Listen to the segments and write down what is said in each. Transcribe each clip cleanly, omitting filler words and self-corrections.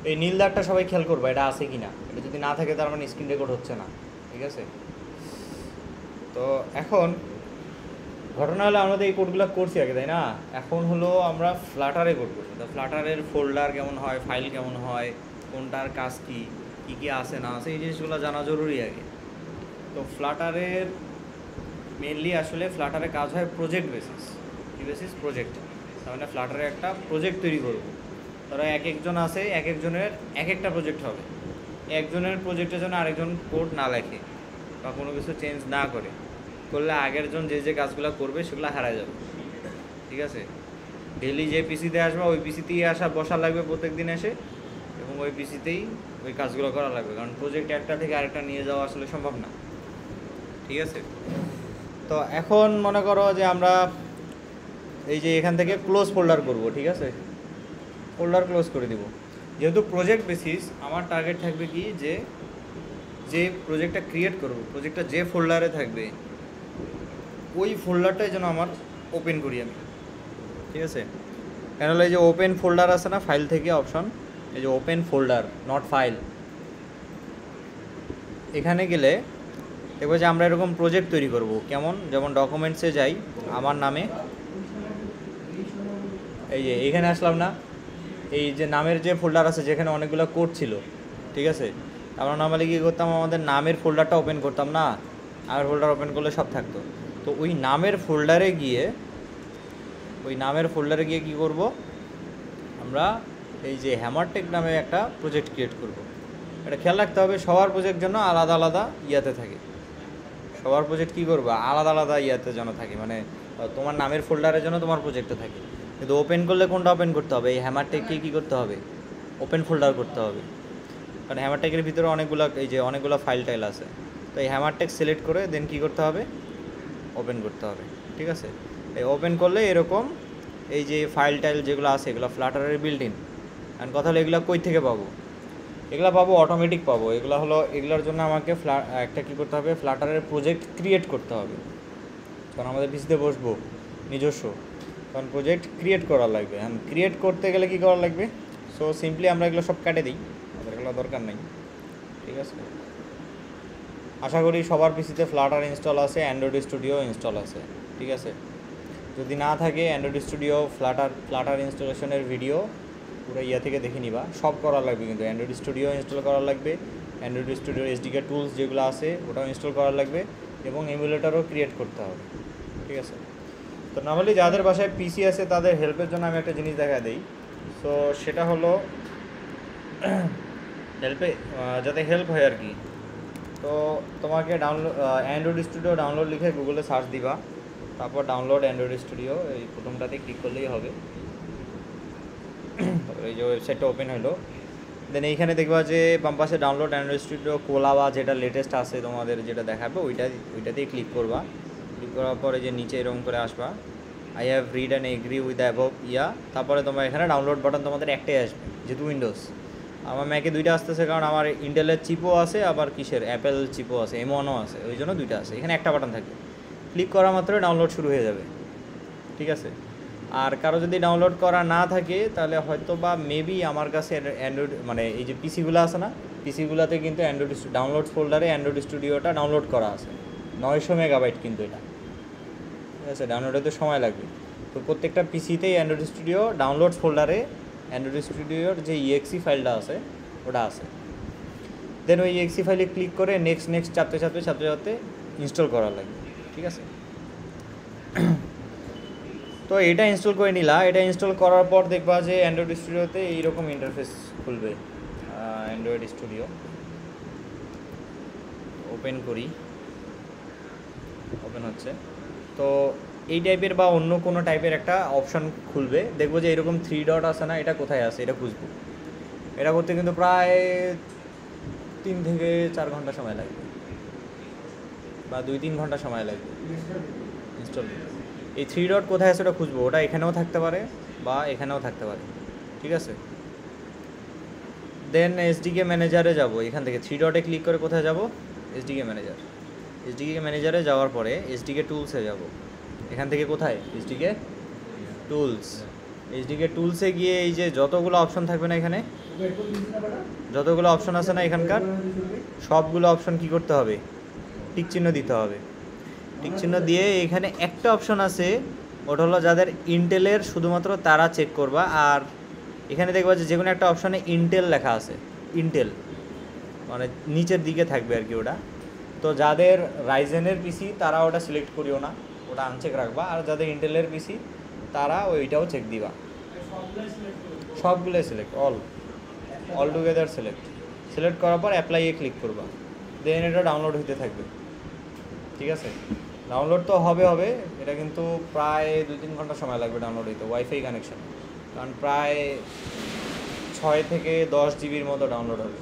এই নীল দাগটা সবাই খেয়াল করবো, এটা আছে কি না। এটা যদি না থাকে তার মানে স্ক্রিন রেকর্ড হচ্ছে না, ঠিক আছে। তো এখন ঘটনা হলো আমরা তো এই কোডগুলো করছি আগে, তাই না? এখন হলো আমরা ফ্লাটারে কোড করছি। তো ফ্লাটারের ফোল্ডার কেমন হয়, ফাইল কেমন হয়, কোনটার কাজ কী কী কী আছে না আছে, এই জিনিসগুলো জানা জরুরি আগে। তো ফ্লাটারের মেনলি আসলে ফ্লাটারের কাজ হয় প্রজেক্ট বেসিস। কী বেসিস? প্রজেক্ট। তার মানে ফ্লাটারে একটা প্রজেক্ট তৈরি করব। ধরো এক একজন আছে, এক একজনের এক একটা প্রজেক্ট হবে। একজনের প্রজেক্টের জন্য আরেকজন কোড না লেখে বা কোনো কিছু চেঞ্জ না করলে আগের জন যে যে কাজগুলো করবে সেগুলো হারায় যাবে, ঠিক আছে। ডেলি যে পিসিতে আসবে ওই পিসিতেই বসা লাগবে প্রত্যেক দিন এসে, এবং ওই পিসিতেই ওই কাজগুলো করা লাগবে, কারণ প্রজেক্ট একটা থেকে আরেকটা নিয়ে যাওয়া আসলে সম্ভব না, ঠিক আছে। তো এখন মনে করো যে আমরা এই যে এখান থেকে ক্লোজ ফোল্ডার করব, ঠিক আছে। ফোল্ডার ক্লোজ করে দিব। যেহেতু প্রজেক্ট বেসিস, আমার টার্গেট থাকবে কি যে যে প্রজেক্টটা ক্রিয়েট করব, প্রজেক্টটা যে ফোল্ডারে থাকবে ওই ফোল্ডারটাই যেন আমার ওপেন করি আমি, ঠিক আছে। কেন হলো এই যে ওপেন ফোল্ডার আছে না ফাইল থেকে অপশন, এই যে ওপেন ফোল্ডার নট ফাইল, এখানে গেলে দেখবো যে আমরা এরকম প্রজেক্ট তৈরি করব। কেমন? যেমন ডকুমেন্টসে যাই, আমার নামে, এই যে এইখানে আসলাম না, এই যে নামের যে ফোল্ডার আছে যেখানে অনেকগুলো কোড ছিল, ঠিক আছে। আমরা নর্মালি কী করতাম, আমাদের নামের ফোল্ডারটা ওপেন করতাম না, নামের ফোল্ডার ওপেন করলে সব থাকতো। তো ওই নামের ফোল্ডারে গিয়ে কী করব আমরা, এই যে হ্যামারটেক নামে একটা প্রজেক্ট ক্রিয়েট করব। এটা খেয়াল রাখতে হবে সবার প্রজেক্ট যেন আলাদা আলাদা ইয়াতে থাকে। সবার প্রজেক্ট কী করবা, আলাদা আলাদা ইয়াতে যেন থাকে, মানে তোমার নামের ফোল্ডারের জন্য তোমার প্রজেক্টে থাকে। কিন্তু ওপেন করলে কোনটা ওপেন করতে হবে? এই হ্যামারটেককে কী করতে হবে? ওপেন ফোল্ডার করতে হবে, কারণ হ্যামারটেকের ভিতরে অনেকগুলো ফাইল টাইল আছে। তো এই হ্যামারটেক সিলেক্ট করে দেন কী করতে হবে? ওপেন করতে হবে, ঠিক আছে। এই ওপেন করলে এরকম এই যে ফাইল টাইল যেগুলো আছে এগুলো ফ্লাটারের বিল্ট ইন। অ্যান্ড কথা হলো এগুলো কই থেকে পাবো? এগুলো পাবো অটোমেটিক পাবো। এগুলোর জন্য আমাকে একটা কী করতে হবে, ফ্লাটারের প্রজেক্ট ক্রিয়েট করতে হবে। কারণ আমাদের পিসিতে বসবো নিজস্ব, কারণ প্রজেক্ট ক্রিয়েট করা লাগবে। ক্রিয়েট করতে গেলে কী করা লাগবে? সো সিম্পলি আমরা এগুলো সব কাটে দিই, আমাদের এগুলো দরকার নেই, ঠিক আছে। আশা করি সবার পিসিতে ফ্লাটার ইনস্টল আছে, অ্যান্ড্রয়েড স্টুডিও ইনস্টল আছে, ঠিক আছে। যদি না থাকে অ্যান্ড্রয়েড স্টুডিও ফ্লাটার ইনস্টলেশনের ভিডিও পুরো থেকে দেখে নিবা। সব করা লাগবে, কিন্তু অ্যান্ড্রয়েড স্টুডিও ইনস্টল করা লাগবে, অ্যান্ড্রয়েড স্টুডিওর এসডিকে টুলস যেগুলো আছে ওটাও ইনস্টল করা লাগবে, এবং এমুলেটরও ক্রিয়েট করতে হবে, ঠিক আছে। তো নর্মালি যাদের বাসায় পিসি আছে তাদের হেল্পের জন্য আমি একটা জিনিস দেখা দিই। সো সেটা হলো যাতে হেল্প হয় আর কি। তো তোমাকে অ্যান্ড্রয়েড স্টুডিও ডাউনলোড লিখে গুগলে সার্চ দিবা, তারপর ডাউনলোড অ্যান্ড্রয়েড স্টুডিও এই প্রথমটাতে ক্লিক করলেই হবে। তারপর এই যে ওয়েবসাইটটা ওপেন হলো, দেন এইখানে দেখবা যে বাম পাশে ডাউনলোড অ্যান্ড্রয়েড স্টুডিও কোলাবা যেটা লেটেস্ট আছে তোমাদের যেটা দেখাবে ওইটাতেই ক্লিক করবা। ক্লিক করার পরে যে নিচে এরকম করে আসবা, I have read and agree with the above তারপরে তোমার এখানে ডাউনলোড বাটন তোমাদের একটাই আসবে, যেহেতু উইন্ডোজ। আমার ম্যাকে দুইটা আসতেছে, কারণ আমার ইন্টেলের চিপও আছে, আবার কিসের অ্যাপেল চিপও আছে, M1ও আছে, ওই জন্য দুইটা আছে। এখানে একটা বাটন থাকবে, ক্লিক করা মাত্রই ডাউনলোড শুরু হয়ে যাবে, ঠিক আছে। আর কারো যদি ডাউনলোড করা না থাকে তাহলে হয়তো বা মেবি আমার কাছে অ্যান্ড্রয়েড মানে এই যে পিসিগুলো আছে না, পিসিগুলোতে কিন্তু অ্যান্ড্রয়েড ডাউনলোড ফোল্ডারে অ্যান্ড্রয়েড স্টুডিওটা ডাউনলোড করা আছে। 900 মেগাবাইট কিন্তু এটা, ঠিক আছে। ডাউনলোড হতে সময় লাগবে। তো প্রত্যেকটা পিসিতেই অ্যান্ড্রয়েড স্টুডিও ডাউনলোড ফোল্ডারে অ্যান্ড্রয়েড স্টুডিওর যে EXE ফাইলটা আছে ওটা আছে। দেন ওই EXE ফাইলে ক্লিক করে নেক্সট চাপতে ইনস্টল করা লাগবে, ঠিক আছে। তো এটা ইনস্টল করে নিলা। এটা ইনস্টল করার পর দেখবা যে অ্যান্ড্রয়েড স্টুডিওতে এইরকম ইন্টারফেস খুলবে। অ্যান্ড্রয়েড স্টুডিও ওপেন করি, ওপেন হচ্ছে। তো এই টাইপের বা অন্য কোনো টাইপের একটা অপশান খুলবে, দেখবো যে এরকম 3 ডট আছে না, এটা কোথায় আছে এটা খুঁজবো। এটা করতে কিন্তু প্রায় 3 থেকে 4 ঘন্টা সময় লাগবে, বা 2-3 ঘন্টা সময় লাগবে ইনস্টল। এই 3 ডট কোথায় আছে ওটা খুঁজবো, ওটা এখানেও থাকতে পারে বা এখানেও থাকতে পারে, ঠিক আছে। দেন এসডিকে ম্যানেজারে যাব, এখান থেকে 3 ডটে ক্লিক করে কোথায় যাব? এসডিকে ম্যানেজারে যাওয়ার পরে এসডিকে টুলসে যাব। এখান থেকে কোথায়? এসডিকে টুলসে গিয়ে এই যে যতগুলো অপশন থাকবে না এখানে যতগুলো অপশন আছে না এখানকার, সবগুলো অপশন কি করতে হবে, টিক চিহ্ন দিতে হবে। টিক চিহ্ন দিয়ে এখানে একটা অপশন আছে, ওটা হলো যাদের ইন্টেলের শুধুমাত্র তারা চেক করবা। আর এখানে দেখবা যে কোনো একটা অপশানে ইন্টেল লেখা আছে, ইন্টেল মানে নিচের দিকে থাকবে আর কি ওটা। তো যাদের রাইজেনের পিসি তারা ওটা সিলেক্ট করিও না, ওটা আনচেক রাখবা। আর যাদের ইন্টেলের পিসি তারা ওইটাও চেক দিবা। সবগুলোই সিলেক্ট, অল টুগেদার সিলেক্ট করার পর অ্যাপ্লাইয়ে ক্লিক করবা, দেন এটা ডাউনলোড হইতে থাকবে। ঠিক আছে, ডাউনলোড তো হবে, এটা কিন্তু প্রায় 2-3 ঘন্টা সময় লাগবে ডাউনলোড হইতে, ওয়াইফাই কানেকশান। কারণ প্রায় 6 থেকে 10 জিবির মতো ডাউনলোড হবে।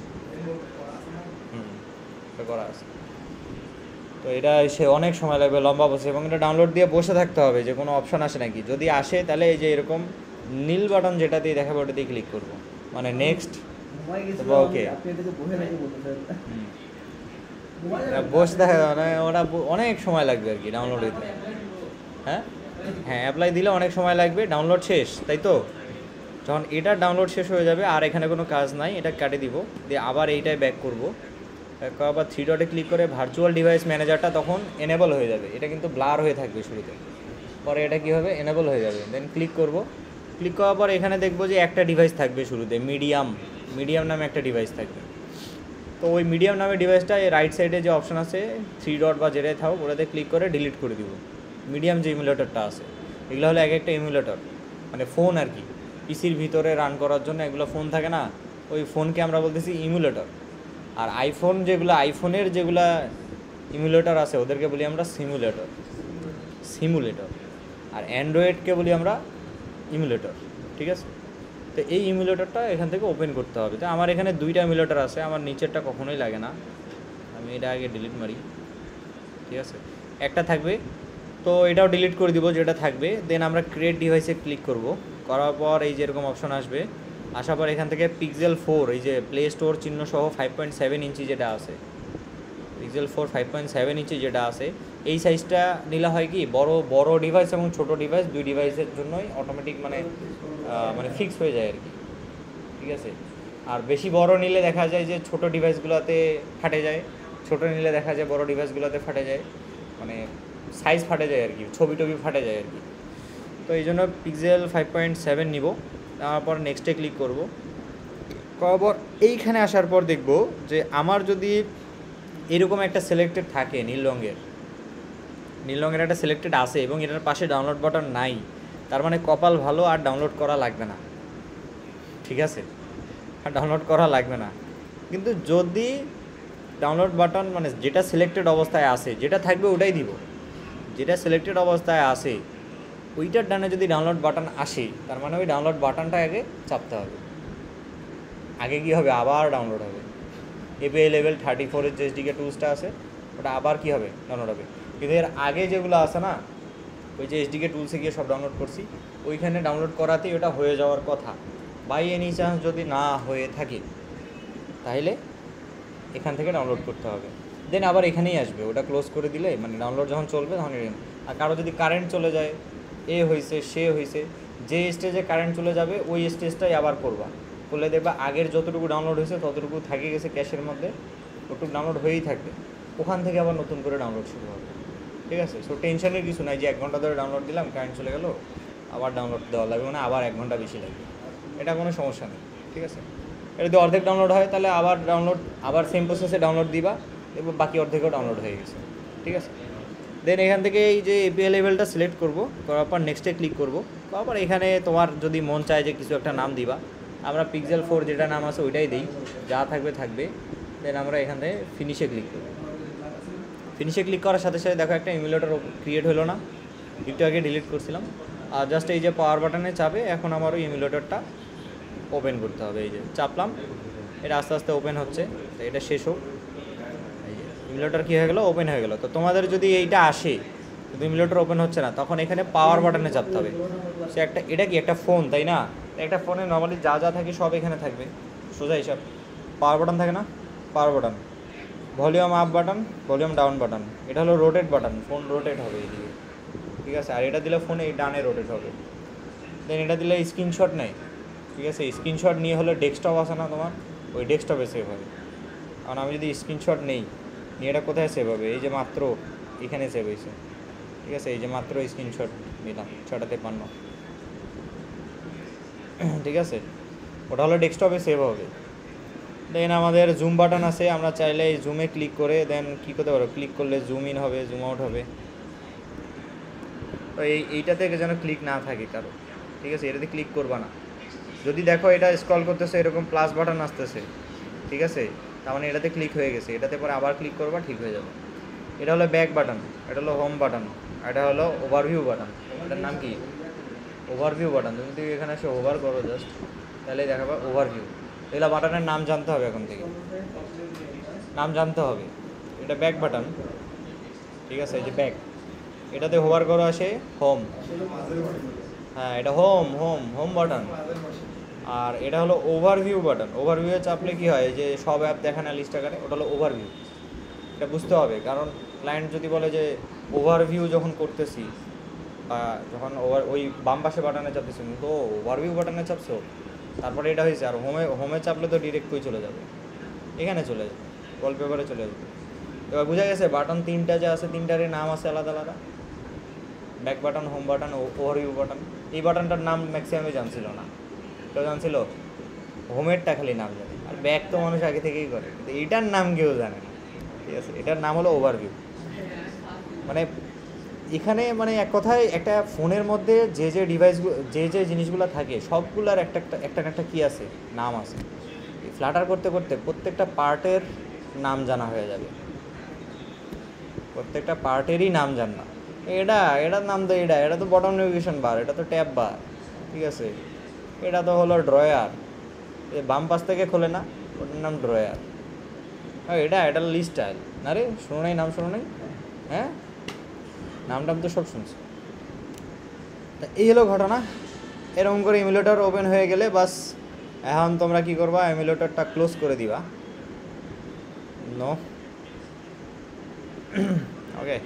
এটা করা আছে, তো এটা সে অনেক সময় লাগবে, লম্বা বসে, এবং এটা ডাউনলোড দিয়ে বসে থাকতে হবে যে কোনো অপশান আসে নাকি। যদি আসে তাহলে এই যে এরকম নীল বাটন যেটা দিয়ে দেখাবে ওটা দিয়ে ক্লিক করবো, মানে নেক্সট। ওকে, বসে দেখা মানে ওটা অনেক সময় লাগবে আর কি ডাউনলোড হইতে। হ্যাঁ অ্যাপ্লাই দিলে অনেক সময় লাগবে, ডাউনলোড শেষ, তাই তো। যখন এটা ডাউনলোড শেষ হয়ে যাবে আর এখানে কোনো কাজ নাই, এটা কেটে দিব, দিয়ে আবার এইটাই ব্যাক করব। আবার 3 ডটে ক্লিক করে ভার্চুয়াল ডিভাইস ম্যানেজারটা তখন এনেবল হয়ে যাবে। এটা কিন্তু ব্লার হয়ে থাকবে শুরুতে, পরে এটা কী হবে, এনেবল হয়ে যাবে। দেন ক্লিক করব, ক্লিক করার পর এখানে দেখবো যে একটা ডিভাইস থাকবে শুরুতে, মিডিয়াম নামে একটা ডিভাইস থাকবে। তো ওই মিডিয়াম নামে ডিভাইসটা এই রাইট সাইডে যে অপশন আছে 3 ডট বা যেটাই থাকুক ওটাতে ক্লিক করে ডিলিট করে দিব। মিডিয়াম যে ইমুলেটরটা আছে, এগুলো হলো এক একটা ইমুলেটর, মানে ফোন আর কি, পিসির ভিতরে রান করার জন্য এগুলো ফোন থাকে না, ওই ফোনকে আমরা বলতেছি ইমুলেটর। আর আইফোনের যেগুলা ইমুলেটর আছে ওদেরকে বলি আমরা সিমুলেটর। আর অ্যান্ড্রয়েডকে বলি আমরা ইমুলেটর। ঠিক আছে, তো এই ইমুলেটরটা এখান থেকে ওপেন করতে হবে। তো আমার এখানে 2টা ইমুলেটর আছে, আমার নিচেরটা কখনোই লাগে না, আমি এটা আগে ডিলিট মারি। ঠিক আছে, একটা থাকবে, তো এটাও ডিলিট করে দিব যেটা থাকবে। দেন আমরা ক্রিয়েট ডিভাইসে ক্লিক করব, করার পর এই যে এরকম অপশন আসবে, আসার পর এখান থেকে পিক্সেল 4 এই যে প্লে স্টোর চিহ্ন সহ 5.7 ইঞ্চি যেটা আছে, পিক্সেল 4 5.7 ইঞ্চি যেটা আছে, এই সাইজটা নিলে হয় কি বড় ডিভাইস এবং ছোট ডিভাইস দুই ডিভাইসের জন্যই অটোমেটিক মানে ফিক্স হয়ে যায় আর কি। ঠিক আছে, আর বেশি বড় নিলে দেখা যায় যে ছোট ডিভাইসগুলোতে ফাটে যায়, ছোট নিলে দেখা যায় বড় ডিভাইসগুলোতে ফাটে যায়, মানে সাইজ ফাটে যায় আর কি, ছবি টবি ফাটে যায় আর কি। তো এই জন্য পিক্সেল 5.7 নিব, তারপর নেক্সটে ক্লিক করব। করার পর এইখানে আসার পর দেখব যে আমার যদি এরকম একটা সিলেক্টেড থাকে নীল রঙের একটা সিলেক্টেড আছে এবং এটার পাশে ডাউনলোড বাটন নাই, তার মানে কপাল ভালো, আর ডাউনলোড করা লাগবে না। ঠিক আছে, আর ডাউনলোড করা লাগবে না। কিন্তু যদি ডাউনলোড বাটন মানে যেটা সিলেক্টেড অবস্থায় আছে যেটা থাকবে ওটাই দিব, যেটা সিলেক্টেড অবস্থায় আছে ওইটার ডানে যদি ডাউনলোড বাটন আসে তার মানে ওই ডাউনলোড বাটনটা আগে চাপতে হবে, আগে কী হবে, আবার ডাউনলোড হবে। API লেভেল 34-এর যে SDK টুলসটা আছে ওটা আবার কী হবে, ডাউনলোড হবে। কিন্তু এর আগে যেগুলো আছে না, ওই যে SDK টুলসে গিয়ে সব ডাউনলোড করছি, ওইখানে ডাউনলোড করাতেই ওটা হয়ে যাওয়ার কথা। বাই এনি চান্স যদি না হয়ে থাকে তাহলে এখান থেকে ডাউনলোড করতে হবে, দেন আবার এখানেই আসবে, ওটা ক্লোজ করে দিলে মানে ডাউনলোড যখন চলবে তখন। আর কারো যদি কারেন্ট চলে যায়, সে হয়েছে, যে স্টেজে কারেন্ট চলে যাবে ওই স্টেজটাই আবার করলে দেখবা আগের যতটুকু ডাউনলোড হয়েছে ততটুকু থাকে গেছে ক্যাশের মধ্যে, ওটুকু ডাউনলোড হয়েই থাকবে, ওখান থেকে আবার নতুন করে ডাউনলোড শুরু হবে। ঠিক আছে, সো টেনশনের কিছু নাই যে 1 ঘন্টা ধরে ডাউনলোড দিলাম, কারেন্ট চলে গেল, আবার ডাউনলোড দেওয়া লাগবে, মানে আবার 1 ঘন্টা বেশি লাগবে, এটা কোনো সমস্যা নেই। ঠিক আছে, এটা যদি অর্ধেক ডাউনলোড হয় তাহলে আবার সেম প্রসেসে ডাউনলোড দিবা এবং বাকি অর্ধেকও ডাউনলোড হয়ে গেছে। ঠিক আছে, দেন এখান থেকে এই যে API লেভেলটা সিলেক্ট করব, করার পর নেক্সটে ক্লিক করব, করার পর এখানে তোমার যদি মন চায় যে কিছু একটা নাম দিবা, আমরা পিক্সেল 4 যেটা নাম আছে ওইটাই দিই, যা থাকবে। দেন আমরা এখান থেকে ফিনিশে ক্লিক করব। ফিনিশে ক্লিক করার সাথে সাথে দেখো একটা ইমুলেটর ক্রিয়েট হলো না, একটু আগে ডিলিট করছিলাম। আর জাস্ট এই যে পাওয়ার বাটনে চাপে এখন আমার ওই ইমুলেটরটা ওপেন করতে হবে, এই যে চাপলাম, এটা আস্তে আস্তে ওপেন হচ্ছে, তো এটা শেষ হোক। এই যে ইমুলেটর কী হয়ে গেলো, ওপেন হয়ে গেলো। তো তোমাদের যদি এইটা আসে কিন্তু ইমুলেটর ওপেন হচ্ছে না, তখন এখানে পাওয়ার বাটনে চাপতে হবে। সে এটা কি একটা ফোন, তাই না? একটা ফোনে নর্মালি যা থাকে সব এখানে থাকবে, সোজা হিসাব। পাওয়ার বাটন থাকে না, power button, volume up button, volume down button, এটা হলো রোটেট বাটন, ফোন রোটেট হবে এইদিকে। ঠিক আছে, আর এটা দিলে ফোন এই ডানে রোটেট হবে। দেন এটা দিলে স্ক্রিনশট নেয়, ঠিক আছে, স্ক্রিনশট নিয়ে হলে ডেস্কটপ আছে না তোমার, ওই ডেস্কটপে সেভ হবে। কারণ আমি যদি স্ক্রিনশট নেই নিয়ে এটা কোথায় সেভ হবে, এই যে মাত্র এখানে সেভ হয়েছে, ঠিক আছে, এই যে মাত্র স্ক্রিনশট নিলাম 6:53, ঠিক আছে, ওটা হলো ডেস্কটপে সেভ হবে। দেন আমাদের জুম বাটন আছে, আমরা চাইলে এই জুমে ক্লিক করে দেন কী করতে পারো, ক্লিক করলে জুম ইন হবে, জুম আউট হবে। তো এইটাতে যেন ক্লিক না থাকে কারো, ঠিক আছে, এটাতে ক্লিক করবা না। যদি দেখো এটা স্ক্রল করতেছে এরকম প্লাস বাটন আসতেছে, ঠিক আছে, তার মানে এটাতে ক্লিক হয়ে গেছে, এটাতে পরে আবার ক্লিক করবা, ঠিক হয়ে যাবে। এটা হলো ব্যাক বাটন, এটা হলো হোম বাটন, এটা হলো ওভারভিউ বাটন। এটার নাম কি? Overview button. তুমি যদি এখানে এসে ওভার করো জাস্ট, তাহলে দেখাবা ওভারভিউ। এগুলো বাটনের নাম জানতে হবে এখন থেকে, নাম জানতে হবে। এটা ব্যাক বাটন, ঠিক আছে, এই যে ব্যাক, এটাতে হোভার করো আসে হোম, হ্যাঁ এটা হোম হোম হোম বাটন। আর এটা হলো ওভারভিউ বাটন। ওভারভিউ চাপলে কি হয়, যে সব অ্যাপ দেখে না লিস্ট আকারে, ওটা হলো ওভারভিউ। এটা বুঝতে হবে, কারণ ক্লায়েন্ট যদি বলে যে ওভারভিউ যখন করতেছি, যখন ওই বাম পাশে বাটনে চাপতেছি, তো ওভারভিউ বাটনে চাপছো, তারপরে এটা হয়েছে, আর হোমে চাপলে তো ডিরেক্ট কই চলে যাবে, এখানে চলে যাবে, ওয়ালপেপারে চলে যাবে। এবার বোঝা গেছে বাটন তিনটা যে আছে, তিনটারই নাম আছে আলাদা আলাদা, back button, home button, overview button. এই বাটনটার নাম ম্যাক্সিমামই জানছিল না, কেউ জানছিল? হোমেরটা খালি নাম জানে, আর ব্যাক তো মানুষ আগে থেকেই করে, কিন্তু এইটার নাম কেউ জানে না, ঠিক আছে। এটার নাম হলো ওভারভিউ। মানে এখানে মানে এক কথায় একটা ফোনের মধ্যে যে যে ডিভাইসগুলো, যে যে জিনিসগুলো থাকে সবগুলোর একটা একটা একটা কী আছে, নাম আছে। ফ্লাটার করতে করতে প্রত্যেকটা পার্টের নাম জানা হয়ে যাবে, প্রত্যেকটা পার্টেরই নাম জান না। এটার নাম তো এটা তো বটম নেভিগেশন বার, এটা তো ট্যাব বার, ঠিক আছে, এটা তো হলো ড্রয়ার, বাম পাশ থেকে খোলে না, ওটার নাম ড্রয়ার। এটা লিস্ট স্টাইল না রে, শোনো নাই, নাম শোনো নাই? হ্যাঁ, নাম টাম তো সব শুনছি। তা এই হলো ঘটনা। এরকম করে ইমুলেটর ওপেন হয়ে গেলে বাস, এখন তোমরা কি করবা, ইমুলেটরটা ক্লোজ করে দিবা। নো ওকে,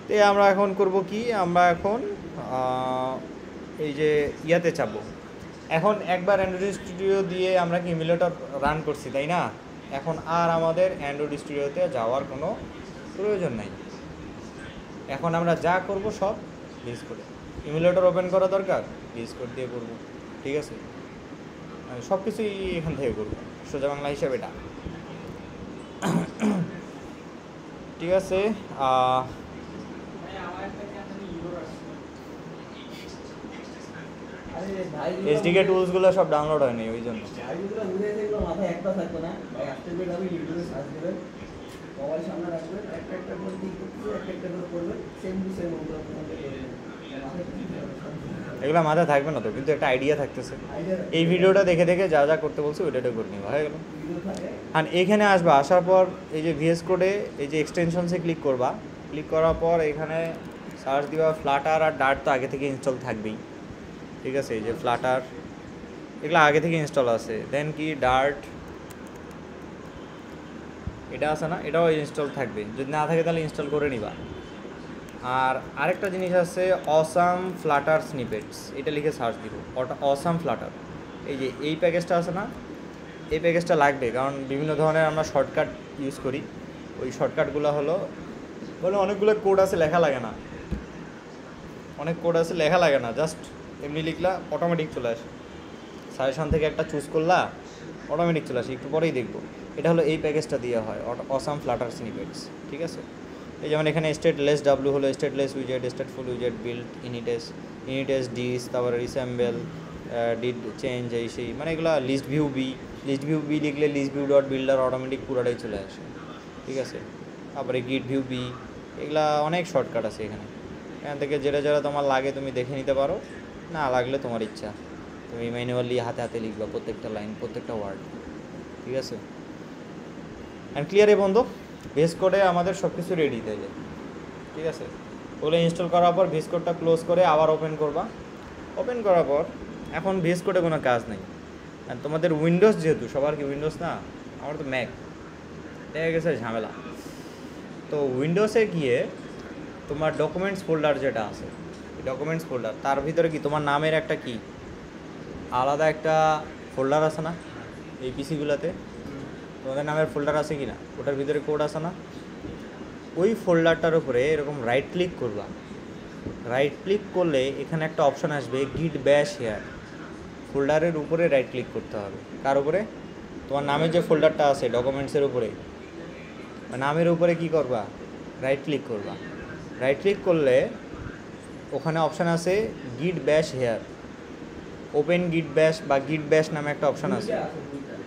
তো আমরা এখন করব কি, আমরা এখন এই যে ইয়াতে চাপবো। এখন একবার অ্যান্ড্রয়েড স্টুডিও দিয়ে আমরা কি ইমুলেটর রান করছি, তাই না? এখন আর আমাদের অ্যান্ড্রয়েড স্টুডিওতে যাওয়ার কোনো প্রয়োজন নাই। এখন আমরা যা করব সব ভিএস কোডে। ইমুলেটর ওপেন করা দরকার, ভিএস কোড দিয়ে করব, ঠিক আছে, সব কিছুই এখান থেকে করবো, সোজা বাংলা হিসাবে এটা, ঠিক আছে। এসডিকে টুলসগুলো সব ডাউনলোড হয়নি, ওই জন্য। এগুলো মাথায় থাকবে না তো, কিন্তু একটা আইডিয়া থাকতেছে। এই ভিডিওটা দেখে দেখে যা যা করতে বলছি ওইটা করে নিবা, হয়ে গেল। আর এখানে আসবা, আসার পর এই যে ভিএস কোডে এই যে এক্সটেনশনসে ক্লিক করবা, ক্লিক করার পর এখানে সার্চ দিবা ফ্লাটার আর ডার্ট, তো আগে থেকে ইনস্টল থাকবেই, ঠিক আছে। এই যে ফ্লাটার, এগুলো আগে থেকে ইনস্টল আছে। দেন কি ডার্ট, এটা আছে না, এটাও ইনস্টল থাকবে, যদি না থাকে তাহলে ইনস্টল করে নিবা। আর আরেকটা জিনিস আছে অসাম ফ্লাটার স্নিপেটস, এটা লিখে সার্চ দিব, ওটা অসাম ফ্লাটার। এই যে এই প্যাকেজটা আছে না, এই প্যাকেজটা লাগবে, কারণ বিভিন্ন ধরনের আমরা শর্টকাট ইউজ করি। ওই শর্টকাটগুলো হলো অনেকগুলো কোড আছে, লেখা লাগে না, অনেক কোড আছে লেখা লাগে না, জাস্ট এমনি লিখলা অটোমেটিক চলে আসে। সাজেশন থেকে একটা চুজ করলা, অটোমেটিক চলে আসে, একটু পরেই দেখবো। এটা হলো এই প্যাকেজটা দেওয়া হয়, অসাম ফ্লাটার স্নিপেটস, ঠিক আছে। এই যেমন এখানে স্টেটলেস ডাব্লু হলো স্টেটলেস উইজেট, স্টেটফুল উইজেট, বিল্ড ইনিটেস ডিস, তারপরে রিসেম্বল, ডিড চেঞ্জ, এই সেই, মানে এগুলো লিস্ট ভিউ বি লিখলে list view dot builder automatic পুরাটাই চলে আসে, ঠিক আছে। তারপরে গিট ভিউ বি, এগুলা অনেক শর্টকাট আছে এখানে। এখান থেকে যেটা তোমার লাগে তুমি দেখে নিতে পারো, না লাগলে তোমার ইচ্ছা, তুমি ম্যানুয়ালি হাতে হাতে লিখবা প্রত্যেকটা লাইন, প্রত্যেকটা ওয়ার্ড, ঠিক আছে। অ্যান্ড ক্লিয়ার এ বন্ধু, ভিএস কোডে আমাদের সব কিছু রেডি তাইলে, ঠিক আছে। ওগুলো ইনস্টল করার পর ভিএস কোডটা ক্লোজ করে আবার ওপেন করবা। ওপেন করার পর এখন ভিএস কোডে কোনো কাজ নেই, আর তোমাদের উইন্ডোজ, যেহেতু সবার কি উইন্ডোজ না, আমার তো ম্যাক, দেখা গেছে ঝামেলা। তো উইন্ডোজে গিয়ে তোমার ডকুমেন্টস ফোল্ডার যেটা আছে, ডকুমেন্টস ফোল্ডার, তার ভিতরে কি তোমার নামের একটা কি আলাদা একটা ফোল্ডার আছে না এই পিসিগুলোতে? তোমাদের নামের ফোল্ডার আছে কি না? ওটার ভিতরে কোড আছে না? ওই ফোল্ডারটার উপরে এরকম রাইট ক্লিক করবা। রাইট ক্লিক করলে এখানে একটা অপশান আসবে গিট ব্যাশ হেয়ার। ফোল্ডারের উপরে রাইট ক্লিক করতে হবে। কার উপরে? তোমার নামের যে ফোল্ডারটা আছে ডকুমেন্টসের উপরে, নামের উপরে কি করবা? রাইট ক্লিক করবা। রাইট ক্লিক করলে ওখানে অপশান আছে গিট ব্যাশ হেয়ার, ওপেন গিট ব্যাশ বা গিট ব্যাশ নামে একটা অপশান আছে।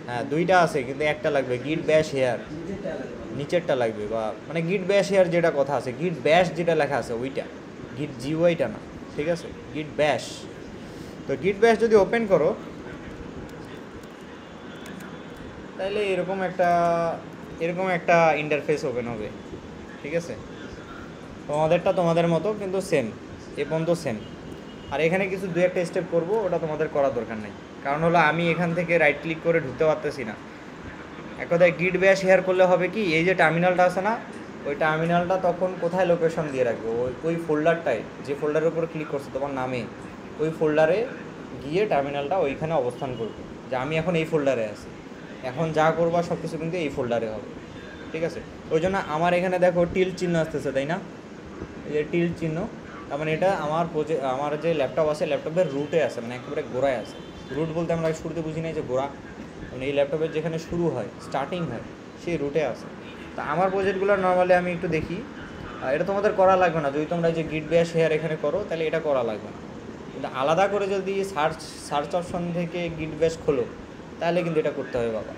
হ্যাঁ, দুইটা আছে কিন্তু একটা লাগবে, গিট ব্যাশ হেয়ার নিচেরটা লাগবে, বা মানে গিট ব্যাশ হেয়ার যেটা কথা আছে, গিট ব্যাশ যেটা লেখা আছে ওইটা, গিট জিওয়াইটা না, ঠিক আছে? গিট ব্যাশ। তো গিট ব্যাশ যদি ওপেন করো তাহলে এরকম একটা ইন্টারফেস ওপেন হবে, ঠিক আছে? তোমাদেরটা তোমাদের মতো কিন্তু সেম, এ পর্যন্ত সেম। আর এখানে কিছু দু একটা স্টেপ করবো, ওটা তোমাদের করার দরকার নেই, কারণ হলো আমি এখান থেকে রাইট ক্লিক করে ঢুকতে পারতেছি না। এক কথায় গিট ব্যাশ শেয়ার করলে হবে কি, এই যে টার্মিনালটা আছে না, ওই টার্মিনালটা তখন কোথায় লোকেশন দিয়ে রাখবে? ওই ফোল্ডারটায়, যে ফোল্ডারের উপর ক্লিক করছে তোমার নামে, ওই ফোল্ডারে গিয়ে টার্মিনালটা ওইখানে অবস্থান করবে, যে আমি এখন এই ফোল্ডারে আছি, এখন যা করবা সব কিছু কিন্তু এই ফোল্ডারে হবে, ঠিক আছে? ওই জন্য আমার এখানে দেখো টিল চিহ্ন আসতেছে, তাই না? এই যে টিল চিহ্ন, তার মানে এটা আমার যে ল্যাপটপ আছে, ল্যাপটপের রুটে আছে, মানে একেবারে গোড়ায় আছে। রুট বলতে আমরা শুরুতে বুঝি নাই যে গোড়া, মানে এই ল্যাপটপের যেখানে শুরু হয়, স্টার্টিং হয়, সেই রুটে আছে। তা আমার প্রজেক্টগুলো নর্মালি আমি একটু দেখি, এটা তোমাদের করা লাগবে না। যদি তোমরা যে গিট ব্যাশ শেয়ার এখানে করো তাহলে এটা করা লাগবে না, কিন্তু আলাদা করে যদি সার্চ অপশন থেকে গিট ব্যাশ খোলো তাহলে কিন্তু এটা করতে হবে বাবা,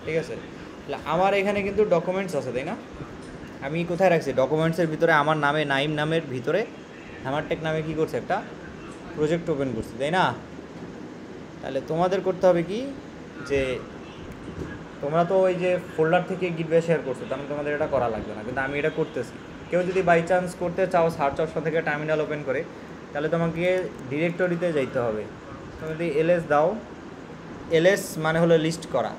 ঠিক আছে? তাহলে আমার এখানে কিন্তু ডকুমেন্টস আছে, তাই না? আমি কোথায় রাখছি? ডকুমেন্টসের ভিতরে আমার নামে, নাইম নামের ভিতরে হ্যামারটেক নামে কী করছে? একটা প্রজেক্ট ওপেন করছি, তাই না? তাহলে তোমাদের করতে হবে কি, যে তোমরা তো ওই যে ফোল্ডার থেকে গিট ব্যাশ শেয়ার করছো, তাহলে তোমাদের এটা করা লাগবে না, কিন্তু আমি এটা করতেছি। কেউ যদি বাই চান্স করতে চাও সার্চ অপশন থেকে টার্মিনাল ওপেন করে, তাহলে তোমাকে ডিরেক্টরিতে যাইতে হবে। তুমি যদি এলএস দাও, এলএস মানে হলো লিস্ট করা।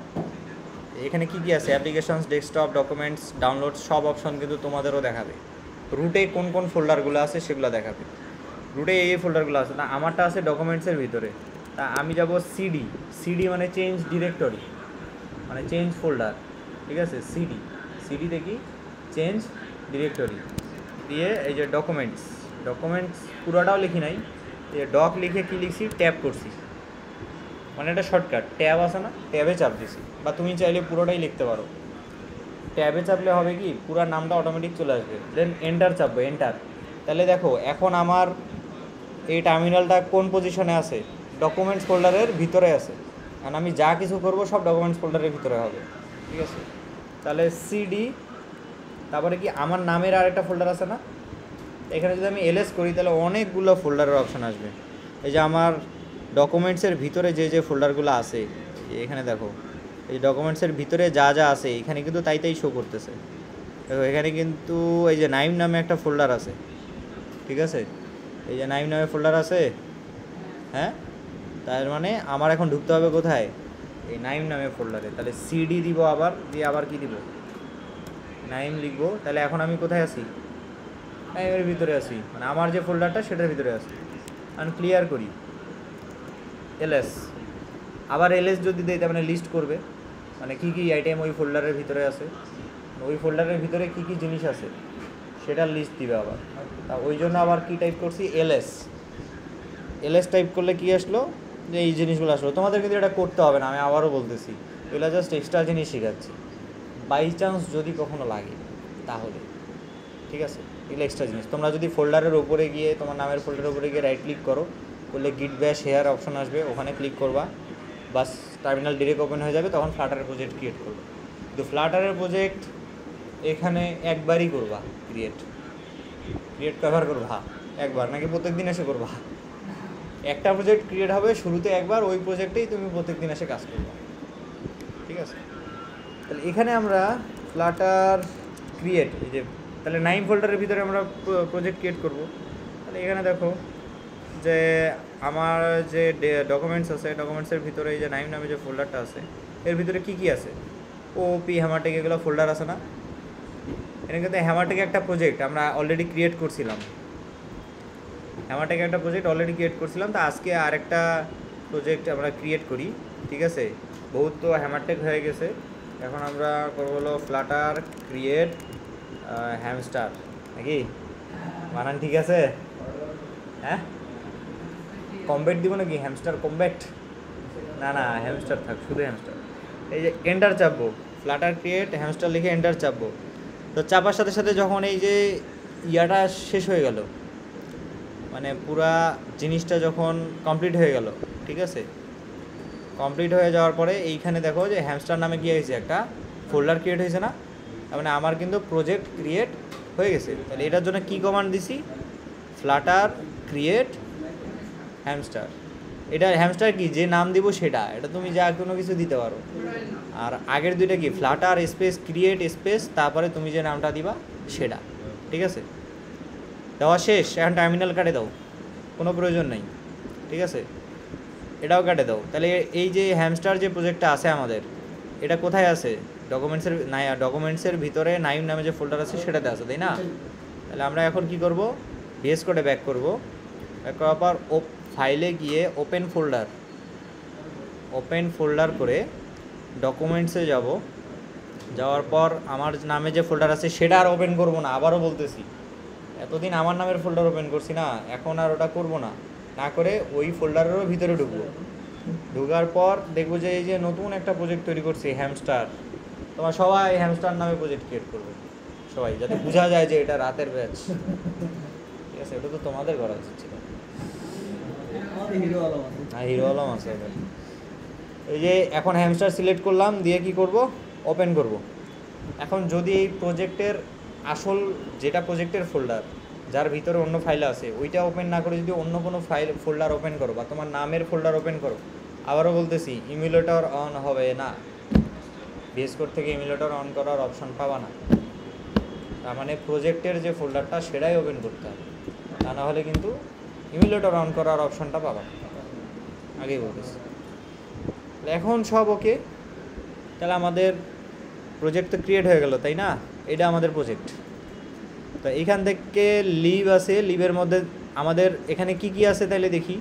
এখানে কি কি আছে? অ্যাপ্লিকেশনস, ডেস্কটপ, ডকুমেন্টস, ডাউনলোড, সব অপশন কিন্তু তোমাদেরও দেখাবে। রুটে কোন কোন ফোল্ডারগুলো আছে সেগুলো দেখাবে। রুটে এই ফোল্ডারগুলো আছে, না আমারটা আছে ডকুমেন্টসের ভিতরে। তা আমি যাব সিডি, সিডি মানে চেঞ্জ ডিরেক্টরি, মানে চেঞ্জ ফোল্ডার, ঠিক আছে? সিডি দেখি চেঞ্জ ডিরেক্টরি দিয়ে এই যে ডকুমেন্টস পুরোটাও লিখি নাই, এই ডক লিখে কি লিখছি, ট্যাব করছি, মানে এটা শর্টকাট, ট্যাব আছে না, ট্যাবে চাপ দিছি। বা তুমি চাইলে পুরোটাই লিখতে পারো। ট্যাবে চাপলে হবে কি, পুরো নামটা অটোমেটিক চলে আসবে। দেন এন্টার চাপবো, এন্টার। তাহলে দেখো এখন আমার এই টার্মিনালটা কোন পজিশনে আছে? ডকুমেন্টস ফোল্ডারের ভিতরে আছে, কারণ আমি যা কিছু করব সব ডকুমেন্টস ফোল্ডারের ভিতরে হবে, ঠিক আছে? তাহলে সিডি, তারপরে কি আমার নামের আরেকটা ফোল্ডার আছে না, এখানে যদি আমি এলএস করি তাহলে অনেকগুলো ফোল্ডারের অপশান আসবে। এই যে আমার ডকুমেন্টসের ভিতরে যে ফোল্ডারগুলো আছে, এখানে দেখো এই ডকুমেন্টসের ভিতরে যা যা আছে এখানে কিন্তু তাই শো করতেছে। দেখো এখানে কিন্তু এই যে নাইম নামে একটা ফোল্ডার আছে, ঠিক আছে? এই যে নাইম নামে ফোল্ডার আছে, হ্যাঁ? তার মানে আমার এখন ঢুকতে হবে কোথায়? এই নাইম নামে ফোল্ডারে। তাহলে সিডি দিব, আবার দিয়ে আবার কি দিব, নাইম লিখবো। তাহলে এখন আমি কোথায় আছি? নাইমের ভিতরে আছি, মানে আমার যে ফোল্ডারটা সেটার ভিতরে আছি। আমি ক্লিয়ার করি, এলএস, আবার এলএস যদি দেই তার মানে লিস্ট করবে, মানে কী কী আইটেম ওই ফোল্ডারের ভিতরে আছে, ওই ফোল্ডারের ভিতরে কী কী জিনিস আছে সেটার লিস্ট দিবে আবার। তা ওই জন্য আবার কী টাইপ করছি, এলএস টাইপ করলে কী আসলো, যে এই জিনিসগুলো আসলো। তোমাদের কিন্তু এটা করতে হবে না, আমি আবারও বলতেছি, এগুলো জাস্ট এক্সট্রা জিনিস শেখাচ্ছি, বাই চান্স যদি কখনো লাগে তাহলে, ঠিক আছে? এগুলো এক্সট্রা জিনিস। তোমরা যদি ফোল্ডারের উপরে গিয়ে, তোমার নামের ফোল্ডারের উপরে গিয়ে রাইট ক্লিক করো, করলে গিট ব্যাশ শেয়ার অপশন আসবে, ওখানে ক্লিক করবা, বাস টার্মিনাল ডিরেক্ট ওপেন হয়ে যাবে, তখন ফ্লাটারের প্রজেক্ট ক্রিয়েট করবে। কিন্তু ফ্লাটারের প্রজেক্ট এখানে একবারই করবা, ক্রিয়েট কভার করবা একবার, নাকি প্রত্যেক দিন এসে করবা? একটা প্রজেক্ট ক্রিয়েট হবে শুরুতে একবার, ওই প্রজেক্টেই তুমি প্রত্যেক দিন এসে কাজ করবা, ঠিক আছে? তাহলে এখানে আমরা ফ্লাটার ক্রিয়েট, এই যে তাহলে নাইম ফোল্ডারের ভিতরে আমরা প্রজেক্ট ক্রিয়েট করব। তাহলে এখানে দেখো যে আমার যে ডকুমেন্টস আছে, ডকুমেন্টসের ভিতরে এই যে নাইম নামে যে ফোল্ডারটা আছে, এর ভিতরে কি কি আছে? ওপি, হ্যামারটেক, এগুলো ফোল্ডার আছে না? এটা কিন্তু হ্যামারটেক একটা প্রজেক্ট আমরা অলরেডি ক্রিয়েট করছিলাম, তা আজকে আরেকটা প্রজেক্ট আমরা ক্রিয়েট করি, ঠিক আছে। বহুত তো হ্যামারটেক হয়ে গেছে, এখন আমরা করবো হলো ফ্লাটার ক্রিয়েট হ্যামস্টার, নাকি বানান ঠিক আছে? হ্যাঁ, কমব্যাট দিব নাকি? Hamster combat? না না, হ্যামস্টার থাক, শুধু হ্যামস্টার। এই যে এন্টার চাপবো, ফ্লাটার ক্রিয়েট হ্যামস্টার লিখে এন্টার চাপবো। তো চাপার সাথে সাথে যখন এই যে ইয়াটা শেষ হয়ে গেল, মানে পুরা জিনিসটা যখন কমপ্লিট হয়ে গেল, ঠিক আছে, কমপ্লিট হয়ে যাওয়ার পরে এইখানে দেখো যে হ্যামস্টার নামে কি হয়েছে, একটা ফোল্ডার ক্রিয়েট হয়েছে না? তার মানে আমার কিন্তু প্রজেক্ট ক্রিয়েট হয়ে গেছে। তাহলে এটার জন্য কি কমান্ড দিছি? Flutter create hamster. এটা হ্যামস্টার কি যে নাম দিব সেটা, এটা তুমি যা কোনো কিছু দিতে পারো। আর আগের দুইটা কি? ফ্লাটার স্পেস ক্রিয়েট স্পেস তারপরে তুমি যে নামটা দিবা সেটা, ঠিক আছে। দেওয়া শেষ, এখন টার্মিনাল কাটে দাও, কোনো প্রয়োজন নেই, ঠিক আছে। এটাও কাটে দাও। তাহলে এই যে হ্যামস্টার যে প্রজেক্টটা আছে আমাদের, এটা কোথায় আছে? ডকুমেন্টসের ডকুমেন্টসের ভিতরে নাইম নামে যে ফোল্ডার আছে সেটাতে আছে, তাই না? তাহলে আমরা এখন কি করব? ভিএস কোডে ব্যাক করব। ব্যাক করার পর ফাইলে গিয়ে ওপেন ফোল্ডার করে ডকুমেন্টসে যাব। যাওয়ার পর আমার নামে যে ফোল্ডার আছে সেটা আর ওপেন করব না, আবারও বলতেছি। এতদিন আমার নামের ফোল্ডার ওপেন করছি না, এখন আর ওটা করব না। না করে ওই ফোল্ডারেরও ভিতরে ঢুকবো। ঢোকার পর দেখবো যে এই যে নতুন একটা প্রজেক্ট তৈরি করছি হ্যামস্টার। তোমার সবাই হ্যামস্টার নামে প্রজেক্ট ক্রিয়েট করবে, সবাই, যাতে বোঝা যায় যে এটা রাতের ব্যাচ, ঠিক আছে। এটা তো তোমাদের করা উচিত ছিল। হ্যাঁ, হিরো আলম আছে। এই যে এখন হ্যামস্টার সিলেক্ট করলাম, দিয়ে কি করব? ওপেন করব। এখন যদি এই প্রজেক্টের আসল যেটা প্রজেক্টের ফোল্ডার, যার ভিতরে অন্য ফাইল আছে, ওইটা ওপেন না করে যদি অন্য কোনো ফোল্ডার ওপেন করো বা তোমার নামের ফোল্ডার ওপেন করো, আবারও বলতেছি ইমুলেটর অন হবে না। ভিএস কোড থেকে ইমুলেটর অন করার অপশন পাবা না। তার মানে প্রজেক্টের যে ফোল্ডারটা সেটাই ওপেন করতে হবে, তা না হলে কিন্তু ইমুলেটর অন করার অপশনটা পাবা না। আগেই বলতেছি। এখন সব ওকে, তাহলে আমাদের প্রজেক্ট তো ক্রিয়েট হয়ে গেল, তাই না? এটা আমাদের প্রজেক্ট। তো এইখান থেকে লিভ আছে, লিভের মধ্যে আমাদের এখানে কি কি আছে তাহলে দেখি।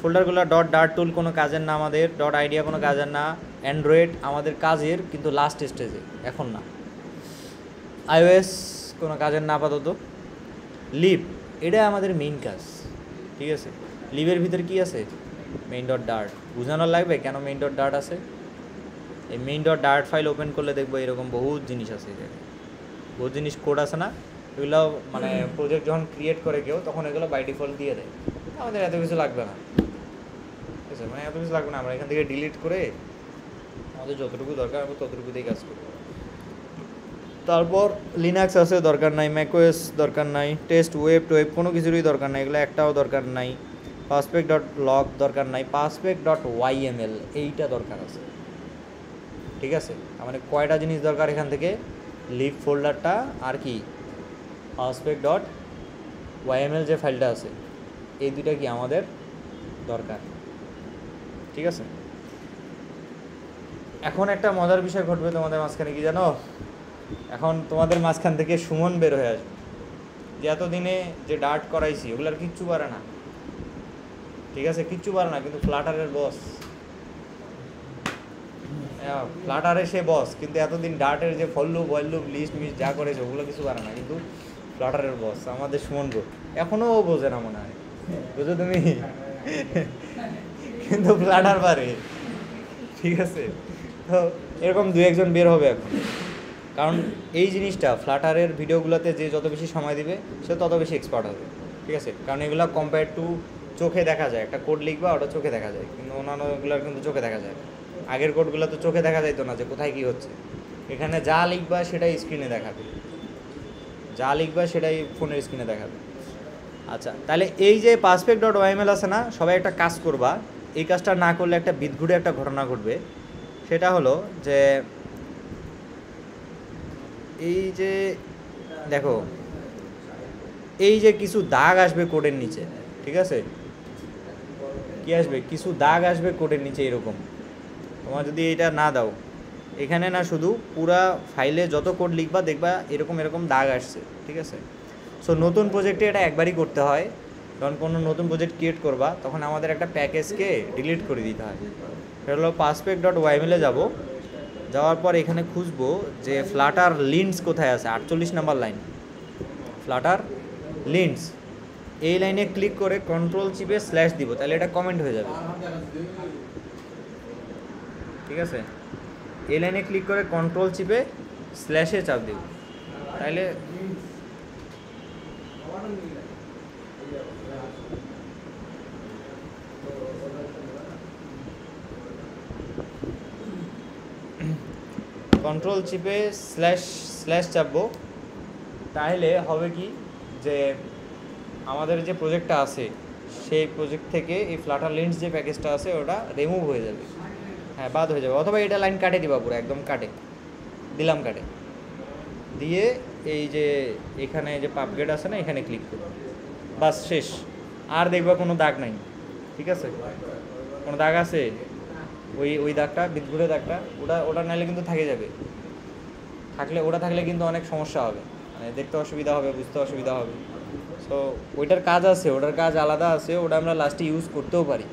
ফোল্ডারগুলো .dart টুল কোনো কাজের না, আমাদের .idea কোনো কাজের না, অ্যান্ড্রয়েড আমাদের কাজের কিন্তু লাস্ট স্টেজে, এখন না। iOS কোনো কাজের না আপাতত। লিভ এটা আমাদের মেইন কাজ, ঠিক আছে। লিভের ভিতরে কি আছে? main.dart। বোঝানোর লাগবে কেন main.dart আছে? এই main.dart ফাইল ওপেন করলে দেখবো এরকম বহুত জিনিস আছে, বহুত জিনিস কোড আছে না, এগুলো মানে প্রজেক্ট যখন ক্রিয়েট করে কেউ তখন এগুলো বাই ডিফল্ট দিয়ে দেয়। আমাদের এত কিছু লাগবে না, ঠিক আছে, মানে এত কিছু লাগবে না। আমরা এখান থেকে ডিলিট করে আমাদের যতটুকু দরকার আমরা ততটুকু দিয়ে কাজ করবো। তারপর লিনাক্স আছে, দরকার নাই। ম্যাকওএস দরকার নাই। টেস্ট ওয়েব কোনো কিছুরই দরকার নাই, এগুলো একটাও দরকার নাই। পাসপেক.log দরকার নাই। paspec.yml এইটা দরকার আছে, ঠিক আছে। মানে কয়টা জিনিস দরকার এখান থেকে? লিভ ফোল্ডারটা আর কি paspec.yml যে ফাইলটা আছে, এই দুইটা কি আমাদের দরকার, ঠিক আছে। এখন একটা মজার বিষয় ঘটবে তোমাদের মাঝখানে, কি জানো? এখন তোমাদের মাঝখান থেকে সুমন বের হয়ে আসবে, যে এতদিনে যে ডার্ট করাইছি ওগুলার কিচ্ছু পারে না, ঠিক আছে, কিচ্ছু পারে না, কিন্তু ফ্লাটারের বস। ফ্লাটারে সে বস, কিন্তু এতদিন ডার্টের যে ফললুপ ওয়াইলুপ লিস্ট মিস্ট যা করেছে ওগুলো কিছু পারে না, কিন্তু ফ্লাটারের বস আমাদের সুমন ব্রো। এখনও ও বোঝে না মনে হয়, বুঝো তুমি? কিন্তু ফ্লাটার পারে, ঠিক আছে। তো এরকম দু একজন বের হবে এখন, কারণ এই জিনিসটা ফ্লাটারের ভিডিওগুলোতে যে যত বেশি সময় দিবে সে তত বেশি এক্সপার্ট হবে, ঠিক আছে। কারণ এগুলো কম্পেয়ার টু চোখে দেখা যায়, একটা কোড লিখবা ওটা চোখে দেখা যায়, কিন্তু অন্যান্যগুলোর কিন্তু চোখে দেখা যায়। আগের কোডগুলো তো চোখে দেখা যাইতো না যে কোথায় কী হচ্ছে। এখানে যা লিখবা সেটাই স্ক্রিনে দেখাবে, যা লিখবা সেটাই ফোনের স্ক্রিনে দেখাবে। আচ্ছা, তাহলে এই যে paspec.yml আছে না, সবাই একটা কাজ করবা। এই কাজটা না করলে একটা বিদঘুটে একটা ঘটনা ঘটবে। সেটা হলো যে এই যে দেখো, এই যে কিছু দাগ আসবে কোডের নিচে, ঠিক আছে, কি আসবে? কিছু দাগ আসবে কোডের নিচে এরকম। তোমার যদি এটা না দাও, এখানে না শুধু পুরা ফাইলে যত কোড লিখবা দেখবা এরকম এরকম দাগ আসছে, ঠিক আছে। সো নতুন প্রজেক্টে এটা একবারই করতে হয়, যখন কোনো নতুন প্রজেক্ট ক্রিয়েট করবা তখন আমাদের একটা প্যাকেজকে ডিলিট করে দিতে হয়। সেটা হলো paspec.yml-এ যাব, যাওয়ার পর এখানে খুঁজবো যে ফ্লাটার লিন্স কোথায় আছে, 48 নাম্বার লাইন, ফ্লাটার লিন্স। এই লাইনে ক্লিক করে কন্ট্রোল চিপে স্ল্যাশ দিব, তাহলে এটা কমেন্ট হয়ে যাবে। ঠিক আছে, এই লাইনে ক্লিক করে কন্ট্রোল চিপে স্ল্যাশে চাপ দিব, তাহলে কন্ট্রোল চিপে স্ল্যাশ চাপবো, তাহলে হবে কি যে আমাদের যে প্রজেক্টটা আছে সেই প্রজেক্ট থেকে এই ফ্লাটার লিন্স যে প্যাকেজটা আছে ওটা রিমুভ হয়ে যাবে, হ্যাঁ বাদ হয়ে যাবে। অথবা এটা লাইন কাটে দিবা, পুরো একদম কাটে দিলাম, কাটে দিয়ে এই যে এখানে যে পাবগেট আছে না, এখানে ক্লিক করবো, বাস শেষ। আর দেখবা কোনো দাগ নাই। ঠিক আছে, কোনো দাগ আছে, ওই দাগটা, বিদ্যুতের দাগটা, ওটা নাইলে কিন্তু থেকে যাবে। ওটা থাকলে কিন্তু অনেক সমস্যা হবে, মানে দেখতে অসুবিধা হবে, বুঝতে অসুবিধা হবে। সো ওইটার কাজ আছে, ওটার কাজ আলাদা আছে, ওটা আমরা লাস্টে ইউজ করতেও পারি।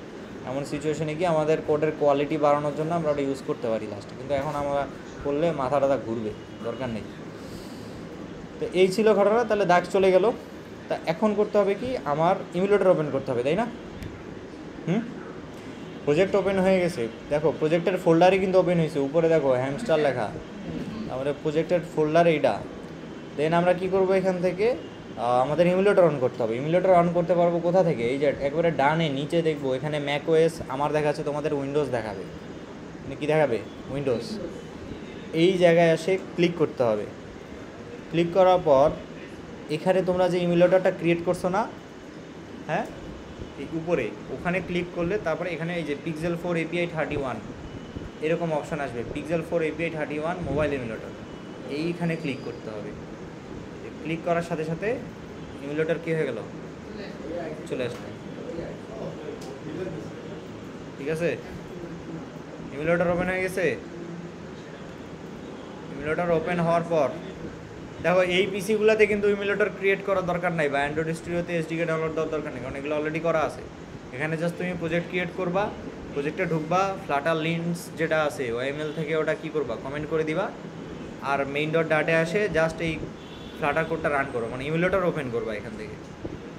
এমন সিচুয়েশনে কি আমাদের কোডের কোয়ালিটি বাড়ানোর জন্য আমরা ওটা ইউজ করতে পারি লাস্টে, কিন্তু এখন আমরা করলে মাথা টাথা ঘুরবে, দরকার নেই। তো এই ছিল ঘটনা। তাহলে দাগ চলে গেল। তা এখন করতে হবে কি, আমার ইমুলেটর ওপেন করতে হবে, তাই না? প্রজেক্ট ওপেন হয়ে গেছে, দেখো প্রজেক্টের ফোল্ডারে কিন্তু ওপেন হয়েছে, উপরে দেখো হ্যামস্টার লেখা, আমাদের প্রজেক্টের ফোল্ডার এইটা। দেন আমরা কি করব, এখান থেকে আমাদের ইমুলেটর অন করতে হবে। ইমুলেটর অন করতে পারবো কোথা থেকে, এই যে একবারে ডানে নিচে দেখবো এখানে ম্যাকওএস আমার দেখাচ্ছে, তোমাদের উইন্ডোজ দেখাবে, কি দেখাবে, উইন্ডোজ। এই জায়গায় এসে ক্লিক করতে হবে। ক্লিক করার পর এখানে তোমরা যে ইমুলেটরটা ক্রিয়েট করছো না, হ্যাঁ, এই উপরে ওখানে ক্লিক করলে তারপরে এখানে এই যে পিক্সেল 4 API 31 এরকম অপশান আসবে, পিক্সেল 4 API 31 মোবাইল ইমুলেটর, এইখানে ক্লিক করতে হবে। ক্লিক করার সাথে সাথে ইমুলেটর কী হয়ে গেল, চলে আসবে। ঠিক আছে, ইমুলেটর ওপেন হয়ে গেছে। ইমুলেটর ওপেন হওয়ার পর দেখো এই পিসিগুলোতে কিন্তু ইমুলেটর ক্রিয়েট করার দরকার নাই, বা অ্যান্ড্রয়েড স্টুডিওতে এসডিকে ডাউনলোড দেওয়ার দরকার নেই, কারণ এগুলো অলরেডি করা আছে। এখানে জাস্ট তুমি প্রজেক্ট ক্রিয়েট করবা, প্রজেক্টে ঢুকবা, ফ্লাটার লিন্স যেটা আছে ওএমএল থেকে ওটা কী করবা, কমেন্ট করে দিবা, আর মেইন ডট ডাটে আসে জাস্ট এই ফ্লাটার কোডটা রান করো, মানে ইমুলেটর ওপেন করবা। এখান থেকে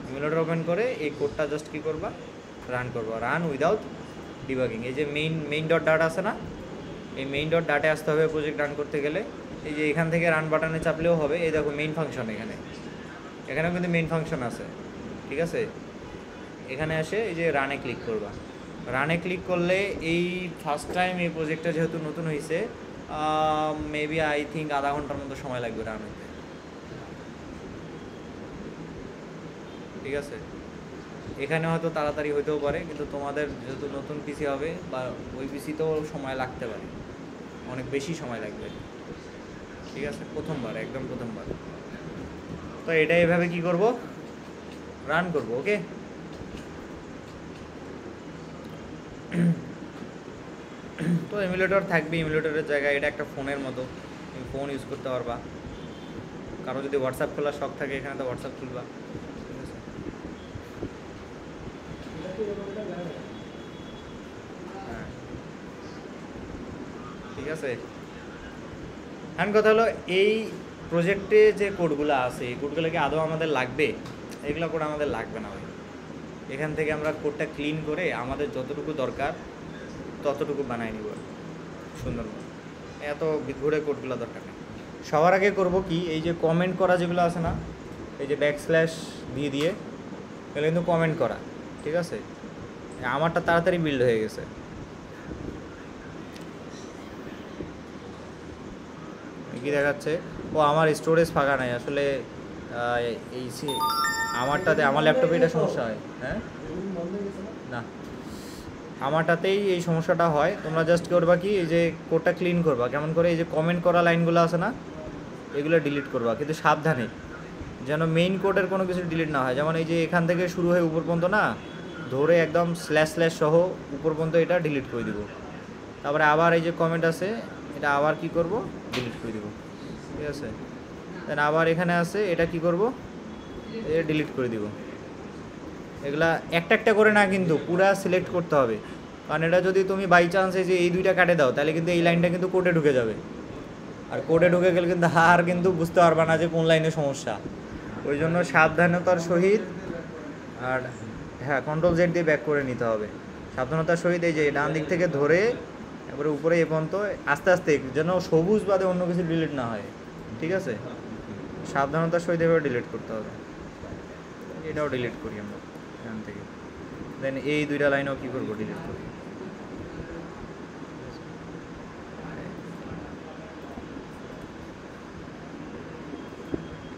ইমুলেটর ওপেন করে এই কোডটা জাস্ট কী করবা, রান করবা, রান উইদাউট ডিবাগিং। এই যে মেইন ডট ডাটা আছে না, এই মেইন ডট ডাটে আসতে হবে প্রজেক্ট রান করতে গেলে। এই যে এখান থেকে রান বাটনে চাপলেও হবে, এই দেখো মেইন ফাংশন, এখানেও কিন্তু মেইন ফাংশন আছে। ঠিক আছে, এখানে এসে এই যে রানে ক্লিক করবা। রানে ক্লিক করলে এই ফার্স্ট টাইম এই প্রজেক্টটা যেহেতু নতুন হয়েছে, মেবি আই থিঙ্ক আধা ঘন্টার মতো সময় লাগবে রান হইতে। ঠিক আছে, এখানে হয়তো তাড়াতাড়ি হইতেও পারে, কিন্তু তোমাদের যেহেতু নতুন পিসি হবে বা ওই পিসিতেও সময় লাগতে পারে, অনেক বেশি সময় লাগবে। ঠিক আছে, প্রথমবার, একদম প্রথমবার। তো এটা এভাবে কি করব, রান করব। ওকে, তো এমুলেটর থাকবে, এমুলেটরের জায়গায় এটা একটা ফোনের মতো, তুমি ফোন ইউজ করতে পারবা। কারো যদি হোয়াটসঅ্যাপ খোলার শখ থাকে, এখানে তো হোয়াটসঅ্যাপ খুলবা। ঠিক আছে, এখন কথা হলো এই প্রজেক্টে যে কোডগুলো আছে এই কোডগুলো কি আদৌ আমাদের লাগবে? এগুলো কোড আমাদের লাগবে না ভাই। এখান থেকে আমরা কোডটা ক্লিন করে আমাদের যতটুকু দরকার ততটুকু বানাই নিব সুন্দর মতো, এত ঘুরে কোডগুলো দরকার নেই। সবার আগে করব কি, এই যে কমেন্ট করা যেগুলো আছে না, এই যে ব্যাকস্ল্যাশ দিয়ে এগুলো কিন্তু কমেন্ট করা। ঠিক আছে, আমারটা তাড়াতাড়ি বিল্ড হয়ে গেছে। কি দেখাচ্ছে, ও আমার স্টোরেজ ফাঁকা নাই আসলে, এই আমারটাতে, আমার ল্যাপটপে এটা সমস্যা হয়। হ্যাঁ, না, আমারটাতেই এই সমস্যাটা হয়। তোমরা জাস্ট করবা কি, এই যে কোডটা ক্লিন করবা কেমন করে, এই যে কমেন্ট করা লাইনগুলো আছে না, এগুলো ডিলিট করবা, কিন্তু সাবধানে যেন মেইন কোডের কোনো কিছু ডিলিট না হয়। যেমন এই যে এখান থেকে শুরু হয়ে উপর পর্যন্ত না, ধরে একদম স্ল্যাশ সহ উপর পর্যন্ত এটা ডিলিট করে দিব। তারপরে আবার এই যে কমেন্ট আছে, এটা আবার কি করব, ডিলিট করে দিব। ঠিক আছে, দেন আবার এখানে আছে, এটা কি করব, এটা ডিলিট করে দিব। এগুলা একটা একটা করে না, কিন্তু পুরা সিলেক্ট করতে হবে, কারণ এটা যদি তুমি বাই চান্স এই যে এই দুইটা কাটে দাও তাহলে কিন্তু এই লাইনটা কিন্তু কোডে ঢুকে যাবে, আর কোডে ঢুকে গেলে কিন্তু আর কিন্তু বুঝতে পারবা না যে কোন লাইনে সমস্যা। ওই জন্য সাবধানতার সহিত, আর হ্যাঁ কন্ট্রোল জেড দিয়ে ব্যাক করে নিতে হবে সাবধানতার সহিত। এই যে ডান দিক থেকে ধরে এবারে উপরে এ পর্যন্ত আস্তে আস্তে, যেন সবুজ বাদে অন্য কিছু ডিলিট না হয়, ঠিক আছে? সাবধানতার সহিত এভাবে ডিলিট করতে হবে। এটাও ডিলিট করি আমরা এখান থেকে, দেন এই দুইটা লাইনও কী করবো, ডিলিট করি।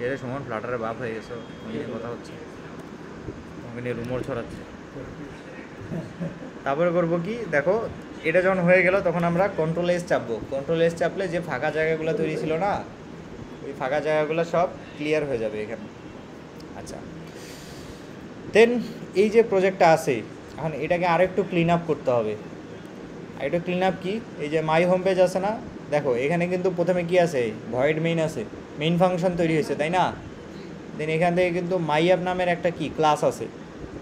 এর সমান ফ্লাটারের বাপ হয়ে গেছে, নিয়ে কথা হচ্ছে, তোমাকে নিয়ে রুমোর ছড়াচ্ছে। তারপরে করবো কি দেখো, এটা যখন হয়ে গেল তখন আমরা কন্ট্রোল এস চাপবো। কন্ট্রোল এস চাপলে যে ফাঁকা জায়গাগুলো তৈরি ছিল না, ওই ফাঁকা জায়গাগুলো সব ক্লিয়ার হয়ে যাবে এখানে। আচ্ছা, দেন এই যে প্রজেক্টটা আছে এখন এটাকে আরেকটু ক্লিন আপ করতে হবে। আরেকটু ক্লিন আপ কি, এই যে মাই হোম পেজ আছে না, দেখো এখানে কিন্তু প্রথমে কি আছে, ভয়েড মেইন আছে, মেইন ফাংশন তৈরি হয়েছে তাই না? দেন এখান থেকে কিন্তু মাই অ্যাপ নামের একটা কি ক্লাস আছে,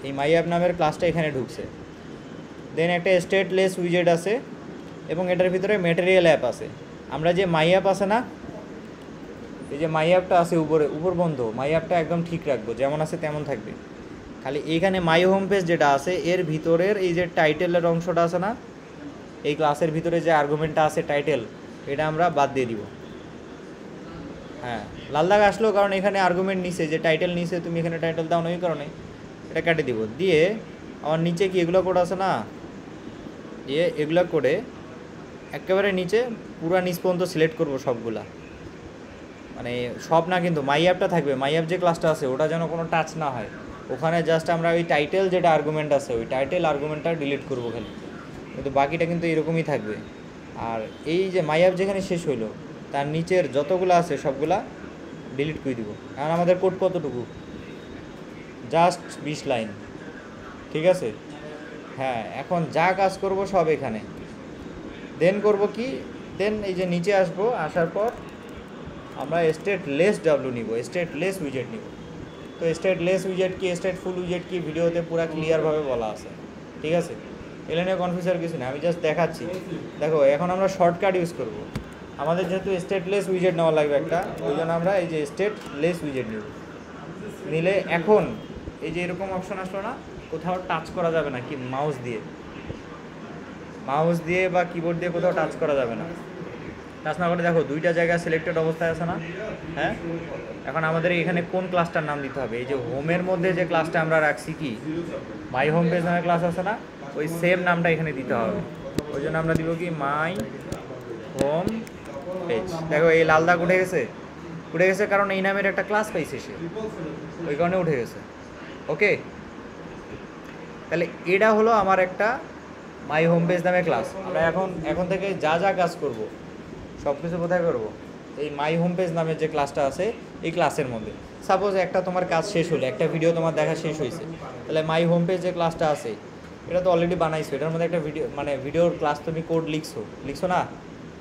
এই মাই অ্যাপ নামের ক্লাসটা এখানে ঢুকছে। দেন একটা স্টেটলেস উইজেট আছে এবং এটার ভিতরে ম্যাটেরিয়াল অ্যাপ আছে। আমরা যে মাই অ্যাপ আছে না, এই যে মাই অ্যাপটা আছে উপরে উপর বন্ধ, মাই অ্যাপটা একদম ঠিক রাখবো, যেমন আছে তেমন থাকবে। খালি এইখানে মাই হোম পেজ যেটা আছে এর ভিতরের এই যে টাইটেলের অংশটা আছে না, এই ক্লাসের ভিতরে যে আর্গুমেন্টটা আছে টাইটেল, এটা আমরা বাদ দিয়ে দিব। হ্যাঁ, লাল দাগ আসলো কারণ এখানে আর্গুমেন্ট নিচে যে টাইটেল নিচে, তুমি এখানে টাইটেল দাও না, ওই কারণে এটা কেটে দিব। দিয়ে আমার নিচে কি এগুলো কোড আছে না, এগুলো করে একেবারে নিচে পুরা নিচ পর্যন্ত সিলেক্ট করবো সবগুলা, মানে সব না কিন্তু মাই অ্যাপটা থাকবে, মাই অ্যাপ যে ক্লাসটা আছে ওটা যেন কোনো টাচ না হয়। ওখানে জাস্ট আমরা ওই টাইটেল যেটা আর্গুমেন্ট আছে ওই টাইটেল আর্গুমেন্টটা ডিলিট করবো খালি, কিন্তু বাকিটা কিন্তু এরকমই থাকবে। আর এই যে মাই অ্যাপ যেখানে শেষ হইলো তার নিচের যতগুলো আছে সবগুলা ডিলিট করে দিব, কারণ আমাদের কোড কতটুকু, জাস্ট 20 লাইন, ঠিক আছে? হ্যাঁ, এখন যা কাজ করব সব এখানে। দেন করব কি, দেন এই যে নিচে আসবো, আসার পর আমরা স্টেটলেস ডাব্লু নিব, স্টেটলেস উইজেট নিব। তো স্টেটলেস উইজেট কি স্টেটফুল উইজেট কি ভিডিওতে পুরো ক্লিয়ারভাবে বলা আছে, ঠিক আছে? এলে নিয়ে কনফিউজার কিছু না, আমি জাস্ট দেখাচ্ছি। দেখো এখন আমরা শর্টকাট ইউজ করব, আমাদের যেহেতু স্টেটলেস উইজেট নেওয়া লাগবে একটা, ওই জন্য আমরা এই যে স্টেটলেস উইজেট নিব। নিলে এখন এই যে এরকম অপশন আসলো না, কোথাও টাচ করা যাবে না, কি মাউস দিয়ে বা কিবোর্ড দিয়ে কোথাও টাচ করা যাবে না। টাচ না করে দেখো দুইটা জায়গা সিলেক্টেড অবস্থায় আছে না? হ্যাঁ, এখন আমাদের এখানে কোন ক্লাসটার নাম দিতে হবে, এই যে হোমের মধ্যে যে ক্লাসটা আমরা রাখছি কি মাই হোম পেজ নামে ক্লাস আছে না, ওই সেম নামটা এখানে দিতে হবে। ওই জন্য আমরা দিব কি মাই হোম পেজ। দেখো এই লাল দাগ উঠে গেছে কারণ এই নামের একটা ক্লাস পাইছে সে, ওই কারণে উঠে গেছে। ওকে, তাহলে এটা হলো আমার একটা মাই হোম পেজ নামে ক্লাস। আমরা এখন থেকে যা যা কাজ করব সব কিছু কোথায় করবো, এই মাই হোম পেজ নামের যে ক্লাসটা আছে এই ক্লাসের মধ্যে। সাপোজ একটা তোমার কাজ শেষ হলো, একটা ভিডিও তোমার দেখা শেষ হয়েছে, তাহলে মাই হোম পেজ যে ক্লাসটা আছে এটা তো অলরেডি বানাইছো, এটার মধ্যে একটা ভিডিওর ক্লাস তুমি কোড লিখছো না,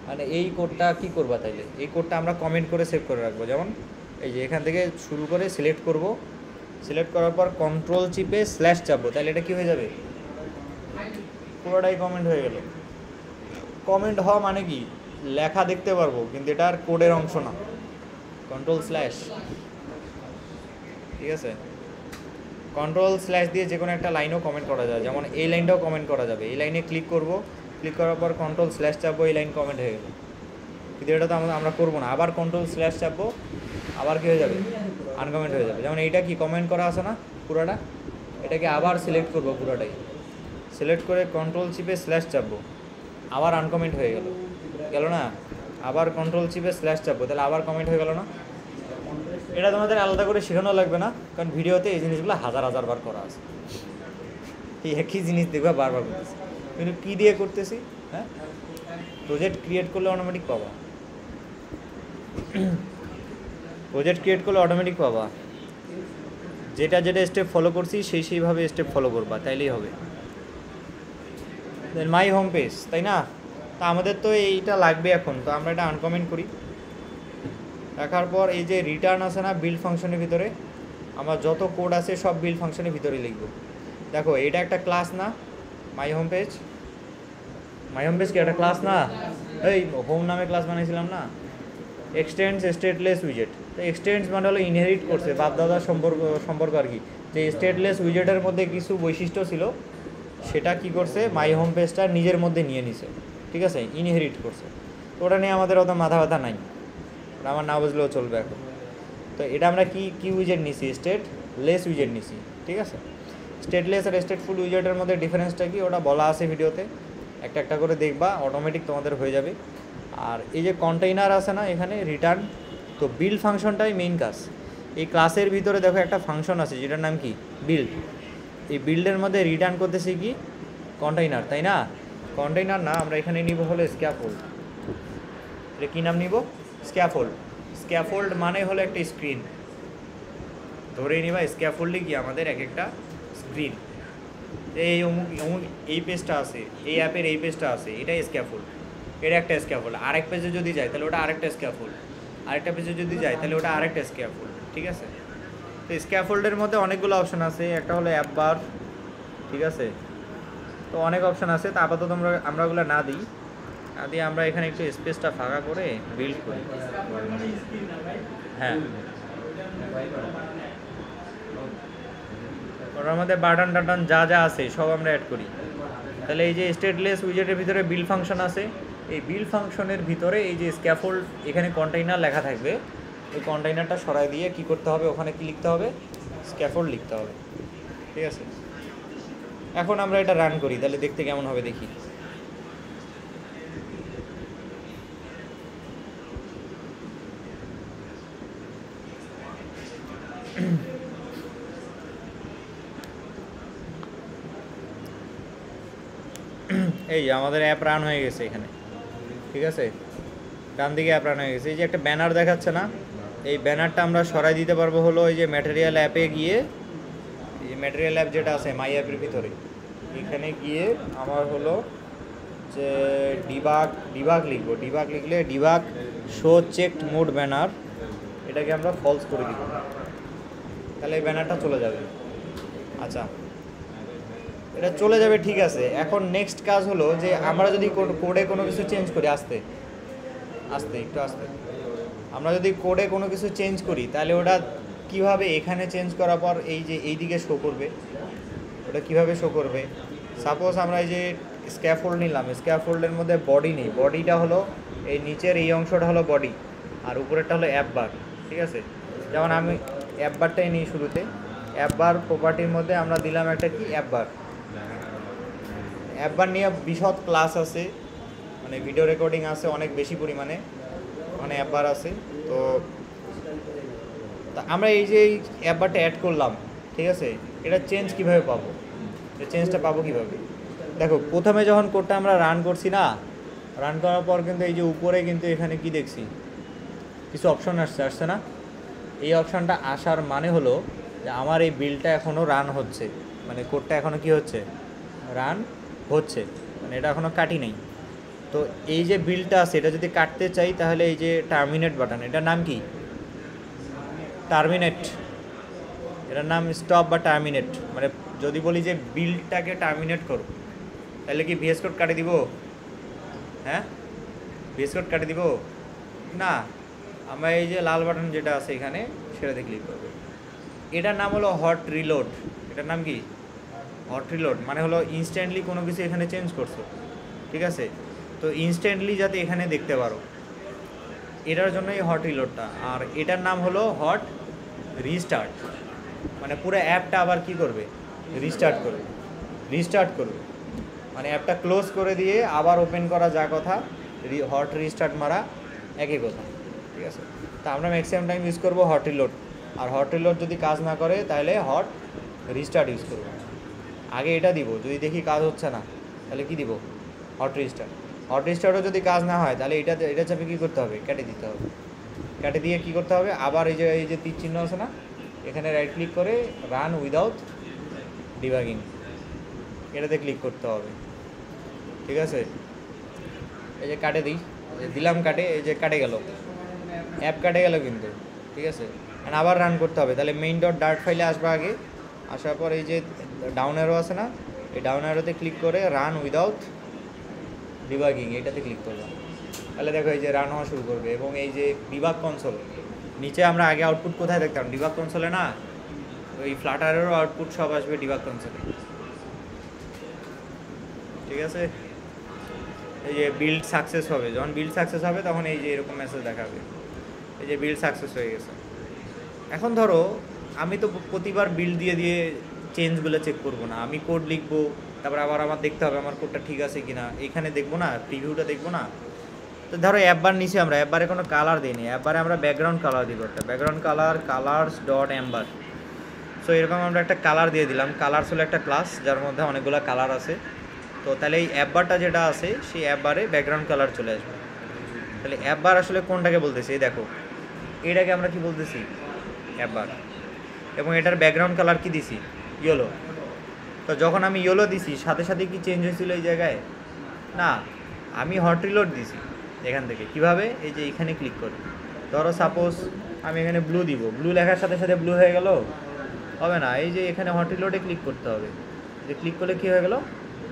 মানে এই কোডটা কী করবা, তাইলে এই কোডটা আমরা কমেন্ট করে সেভ করে রাখবো। যেমন এই যে এখান থেকে শুরু করে সিলেক্ট করব, সিলেক্ট করার পর কন্ট্রোল চিপে স্ল্যাশ চাপবো, তাহলে এটা কী হয়ে যাবে, পুরোটাই কমেন্ট হয়ে গেল। কমেন্ট হওয়া মানে কি, লেখা দেখতে পারবো কিন্তু এটা আর কোডের অংশ না। কন্ট্রোল স্ল্যাশ, ঠিক আছে, কন্ট্রোল স্ল্যাশ দিয়ে যে কোনো একটা লাইনও কমেন্ট করা যায়, যেমন এই লাইনটাও কমেন্ট করা যাবে। এই লাইনে ক্লিক করব, ক্লিক করার পর কন্ট্রোল স্ল্যাশ চাপবো, এই লাইন কমেন্ট হয়ে গেল। কিন্তু এটা তো আমরা করবো না, আবার কন্ট্রোল স্ল্যাশ চাপবো, আবার কী হয়ে যাবে, আনকমেন্ট হয়ে যাবে। যেমন এইটা কি কমেন্ট করা আছে না পুরোটা, এটাকে আবার সিলেক্ট করবো পুরোটাই, সিলেক্ট করে কন্ট্রোল চিপে স্ল্যাশ চাপবো, আবার আনকমেন্ট হয়ে গেল না, আবার কন্ট্রোল চিপে স্ল্যাশ চাপবো, তাহলে আবার কমেন্ট হয়ে গেল না। এটা তোমাদের আলাদা করে শেখানো লাগবে না, কারণ ভিডিওতে এই জিনিসগুলো হাজার বার করা আছে। এই একই জিনিস দেখবা বারবার করতেছি, কিন্তু কী দিয়ে করতেছি, হ্যাঁ প্রজেক্ট ক্রিয়েট করলে অটোমেটিক পাবা, যেটা স্টেপ ফলো করছি সেইভাবে স্টেপ ফলো করবা, তাইলেই হবে। দেন মাই হোম পেজ, তাই না? তা আমাদের তো এইটা লাগবে এখন, তো আমরা এটা আনকমেন্ট করি। রাখার পর এই যে রিটার্ন আছে না বিল্ড ফাংশনের ভিতরে, আমার যত কোড আছে সব বিল্ড ফাংশনের ভিতরে লিখব। দেখো এটা একটা ক্লাস না, my home page, my home page কি একটা ক্লাস না? এই হোম নামে ক্লাস বানিয়েছিলাম না, এক্সটেন্ডস স্টেটলেস উইজেট। তো এক্সটেন্ডস মানে হলো ইনহেরিট করছে, বাপ দাদার সম্পর্ক আর কি, যে স্টেটলেস উইজেটের মধ্যে কিছু বৈশিষ্ট্য ছিল সেটা কি করছে মাই হোম পেজটা নিজের মধ্যে নিয়ে নিছে, ঠিক আছে, ইনহেরিট করছে। তো ওটা নিয়ে আমাদের অত মাথা ব্যথা নাই, ওটা আমার না বুঝলেও চলবে এখন। তো এটা আমরা কি উইজেট নিছি? স্টেটলেস উইজেট নিছি, ঠিক আছে। স্টেটলেস আর স্টেটফুল উইজেটের মধ্যে ডিফারেন্সটা কি ওটা বলা আছে ভিডিওতে, একটা একটা করে দেখবা, অটোমেটিক তোমাদের হয়ে যাবে। আর এই যে কন্টেইনার আছে না এখানে রিটার্ন, তো বিল্ড ফাংশনটাই মেইন কাজ। এই ক্লাসের ভিতরে দেখো একটা ফাংশন আছে যেটার নাম কি বিল্ড। এই বিল্ডের মধ্যে রিটার্ন করতেছি কি কন্টেইনার, তাই না? কন্টেইনার না, আমরা এখানে নিব হলো স্ক্যাফোল্ড। এটা কী নাম নিব? স্ক্যাফোল্ড। স্ক্যাফোল্ড মানে হলো একটা স্ক্রিন, ধরেই নিবা স্ক্যাফোল্ডই কি আমাদের এক একটা স্ক্রিন। এই অমুক অমুক এই পেজটা আছে, এই অ্যাপের এই পেজটা আছে, এটাই স্ক্যাফোল্ড, এটা একটা স্ক্যাফোল্ড। আরেক পেজে যদি যায় তাহলে ওটা আরেকটা স্ক্যাফোল্ড, আরেকটা পেজে যদি যায় তাহলে ওটা আরেকটা স্ক্যাফোল্ড, ঠিক আছে। তো স্ক্যাফোল্ডের মধ্যে অনেকগুলো অপশন আছে, একটা হলো অ্যাপ বার, ঠিক আছে। তো অনেক অপশন আছে, তো আপাতত আমরা ওগুলো না দিই, আমরা এখানে একটু স্পেসটা ফাঁকা করে বিল্ড করি। হ্যাঁ, ওটার মধ্যে বাটন টাটন যা যা আছে সব আমরা অ্যাড করি। তাহলে এই যে স্টেটলেস উইজেটের ভিতরে বিল্ড ফাংশন আছে, এই বিল্ড ফাংশনের ভিতরে এই যে স্ক্যাফোল্ড এখানে কন্টেইনার লেখা থাকবে, এই কন্টেইনারটা সরাই দিয়ে কি করতে হবে, ওখানে কি লিখতে হবে? স্ক্যাফোল্ড লিখতে হবে, ঠিক আছে। এখন আমরা এটা রান করি, তাহলে দেখতে কেমন হবে দেখি। এই আমাদের অ্যাপ রান হয়ে গেছে এখানে, ঠিক আছে। ডান দিকে অ্যাপ রান হয়ে গেছে। এই যে একটা ব্যানার দেখাচ্ছে না, এই ব্যানারটা আমরা সরাই দিতে পারবো হলো এই যে ম্যাটেরিয়াল অ্যাপে গিয়ে, এই যে ম্যাটেরিয়াল অ্যাপ যেটা আছে মাই অ্যাপের ভিতরে, এখানে গিয়ে আমার হলো যে ডিবাগ লিখবো। ডিবাগ লিখলে debug show checked mode banner, এটাকে আমরা ফলস করে দিব, তাহলে এই ব্যানারটা চলে যাবে। আচ্ছা, এটা চলে যাবে, ঠিক আছে। এখন নেক্সট কাজ হলো যে আমরা যদি কোডে কোনো কিছু চেঞ্জ করি, আস্তে একটু আস্তে, আমরা যদি কোডে কোনো কিছু চেঞ্জ করি তাহলে ওটা কিভাবে এখানে চেঞ্জ করার পর এই যে এই দিকে শো করবে, ওটা কিভাবে শো করবে? সাপোজ আমরা এই যে স্ক্যাফোল্ড নিলাম, স্ক্যাফোল্ডের মধ্যে বডি নেই, বডিটা হলো এই নিচের এই অংশটা হলো বডি, আর উপরেরটা হলো অ্যাপ বার, ঠিক আছে। যেমন আমি অ্যাপ বারটাই নিই শুরুতে, অ্যাপ বার প্রপার্টির মধ্যে আমরা দিলাম একটা কি অ্যাপ বার। অ্যাপ বার নিয়ে বিশদ ক্লাস আছে, মানে ভিডিও রেকর্ডিং আছে অনেক বেশি পরিমাণে, মানে অ্যাপ বার আছে। তো আমরা এই যে এই অ্যাপ বারটা অ্যাড করলাম, ঠিক আছে, এটা চেঞ্জ কীভাবে পাবো? এই চেঞ্জটা পাবো কীভাবে? দেখো, প্রথমে যখন কোডটা আমরা রান করছি না, রান করার পর কিন্তু এই যে উপরে কিন্তু এখানে কি দেখছি, কিছু অপশন আসছে না? এই অপশানটা আসার মানে হলো যে আমার এই বিলটা এখনও রান হচ্ছে, মানে কোডটা এখনও কি হচ্ছে, রান হচ্ছে, মানে এটা এখনও কাটি নেই। তো এই যে বিলটা আছে এটা যদি কাটতে চাই তাহলে এই যে টার্মিনেট বাটন, এটার নাম কি? টার্মিনেট। এটার নাম স্টপ বা টার্মিনেট। মানে যদি বলি যে বিলটাকে টার্মিনেট করো, তাহলে কি ভিএস কোড কাটে দিব? হ্যাঁ, ভিএস কোড কাটে দিব না, আমরা এই যে লাল বাটন যেটা আছে এখানে সেটাতে ক্লিক করবো। এটার নাম হলো হট রিলোড। এটার নাম কি? Hot reload. মানে হলো ইনস্ট্যান্টলি কোনো কিছু এখানে চেঞ্জ করছো, ঠিক আছে, তো ইনস্ট্যান্টলি যাতে এখানে দেখতে পারো, এটার জন্য এই হট রিলোডটা। আর এটার নাম হলো হট রিস্টার্ট, মানে পুরো অ্যাপটা আবার কি করবে, রিস্টার্ট করবে, মানে অ্যাপটা ক্লোজ করে দিয়ে আবার ওপেন করা যা কথা, হট রিস্টার্ট মারা একই কথা, ঠিক আছে। তা আমরা ম্যাক্সিমাম টাইম ইউজ করবো হট রিলোড। আর হট রিলোড যদি কাজ না করে তাহলে হট রিস্টার্ট ইউজ করবো। আগে এটা দিব, যদি দেখি কাজ হচ্ছে না তাহলে কি দিব, হট রিস্টার্ট। হট রিস্টার্টও যদি কাজ না হয় তাহলে এটা চাপে কী করতে হবে, কেটে দিতে হবে। কেটে দিয়ে কী করতে হবে, আবার এই যে তীর চিহ্ন আছে না, এখানে রাইট ক্লিক করে রান উইদাউট ডিবাগিং, এটাতে ক্লিক করতে হবে, ঠিক আছে। এই যে কাটে দিলাম, কাটে, এই যে কাটে গেল, অ্যাপ কাটে গেল কিন্তু, ঠিক আছে। আবার রান করতে হবে, তাহলে মেইন ডট ডার্ট ফাইলে আসবে আগে, আসার পর এই যে ডাউন অ্যারো আছে না, এই ডাউন অ্যারোতে ক্লিক করে রান উইদাউট ডিবাগিং এটাতে ক্লিক করলাম, তাহলে দেখো এই যে রান হওয়া শুরু করবে। এবং এই যে ডিবাগ কনসোল, নিচে আমরা আগে আউটপুট কোথায় দেখতাম, ডিবাগ কনসোলে না, ওই ফ্লাটারেরও আউটপুট সব আসবে ডিবাগ কনসোলে। ঠিক আছে, এই যে বিল্ড সাকসেস হবে, যখন বিল্ড সাকসেস হবে তখন এই যে এরকম মেসেজ দেখাবে, এই যে বিল্ড সাকসেস হয়ে গেছে। এখন ধরো আমি তো প্রতিবার বিল্ড দিয়ে দিয়ে চেঞ্জগুলো চেক করবো না, আমি কোড লিখবো, তারপর আবার আমার দেখতে হবে আমার কোডটা ঠিক আছে কিনা, এখানে দেখবো না, প্রিভিউটা দেখবো না। তো ধরো অ্যাপবার নিচে আমরা অ্যাপবারে কোনো কালার দিইনি, অ্যাপবারে আমরা ব্যাকগ্রাউন্ড কালার দিব, একটা background colour colours dot Amber. So এরকম আমরা একটা কালার দিয়ে দিলাম, কালার্স হলো একটা ক্লাস যার মধ্যে অনেকগুলো কালার আছে। তো তাহলে এই অ্যাপবারটা যেটা আছে সেই অ্যাপবারে ব্যাকগ্রাউন্ড কালার চলে আসবে। তাহলে অ্যাপবার আসলে কোনটাকে বলতেছি, এই দেখো এটাকে আমরা কি বলতেছি, অ্যাপবার। এবং এটার ব্যাকগ্রাউন্ড কালার কি দিছি, ইয়েলো। তো যখন আমি ইয়েলো দিছি সাথে সাথে কি চেঞ্জ হয়েছিল এই জায়গায়, না, আমি হট রিলোড দিছি এখান থেকে। কিভাবে, এই যে এখানে ক্লিক করি, ধরো সাপোজ আমি এখানে ব্লু দিব, ব্লু লেখার সাথে সাথে ব্লু হয়ে গেল, হবে না, এই যে এখানে হট রিলোডে ক্লিক করতে হবে, যে ক্লিক করলে কী হয়ে গেল,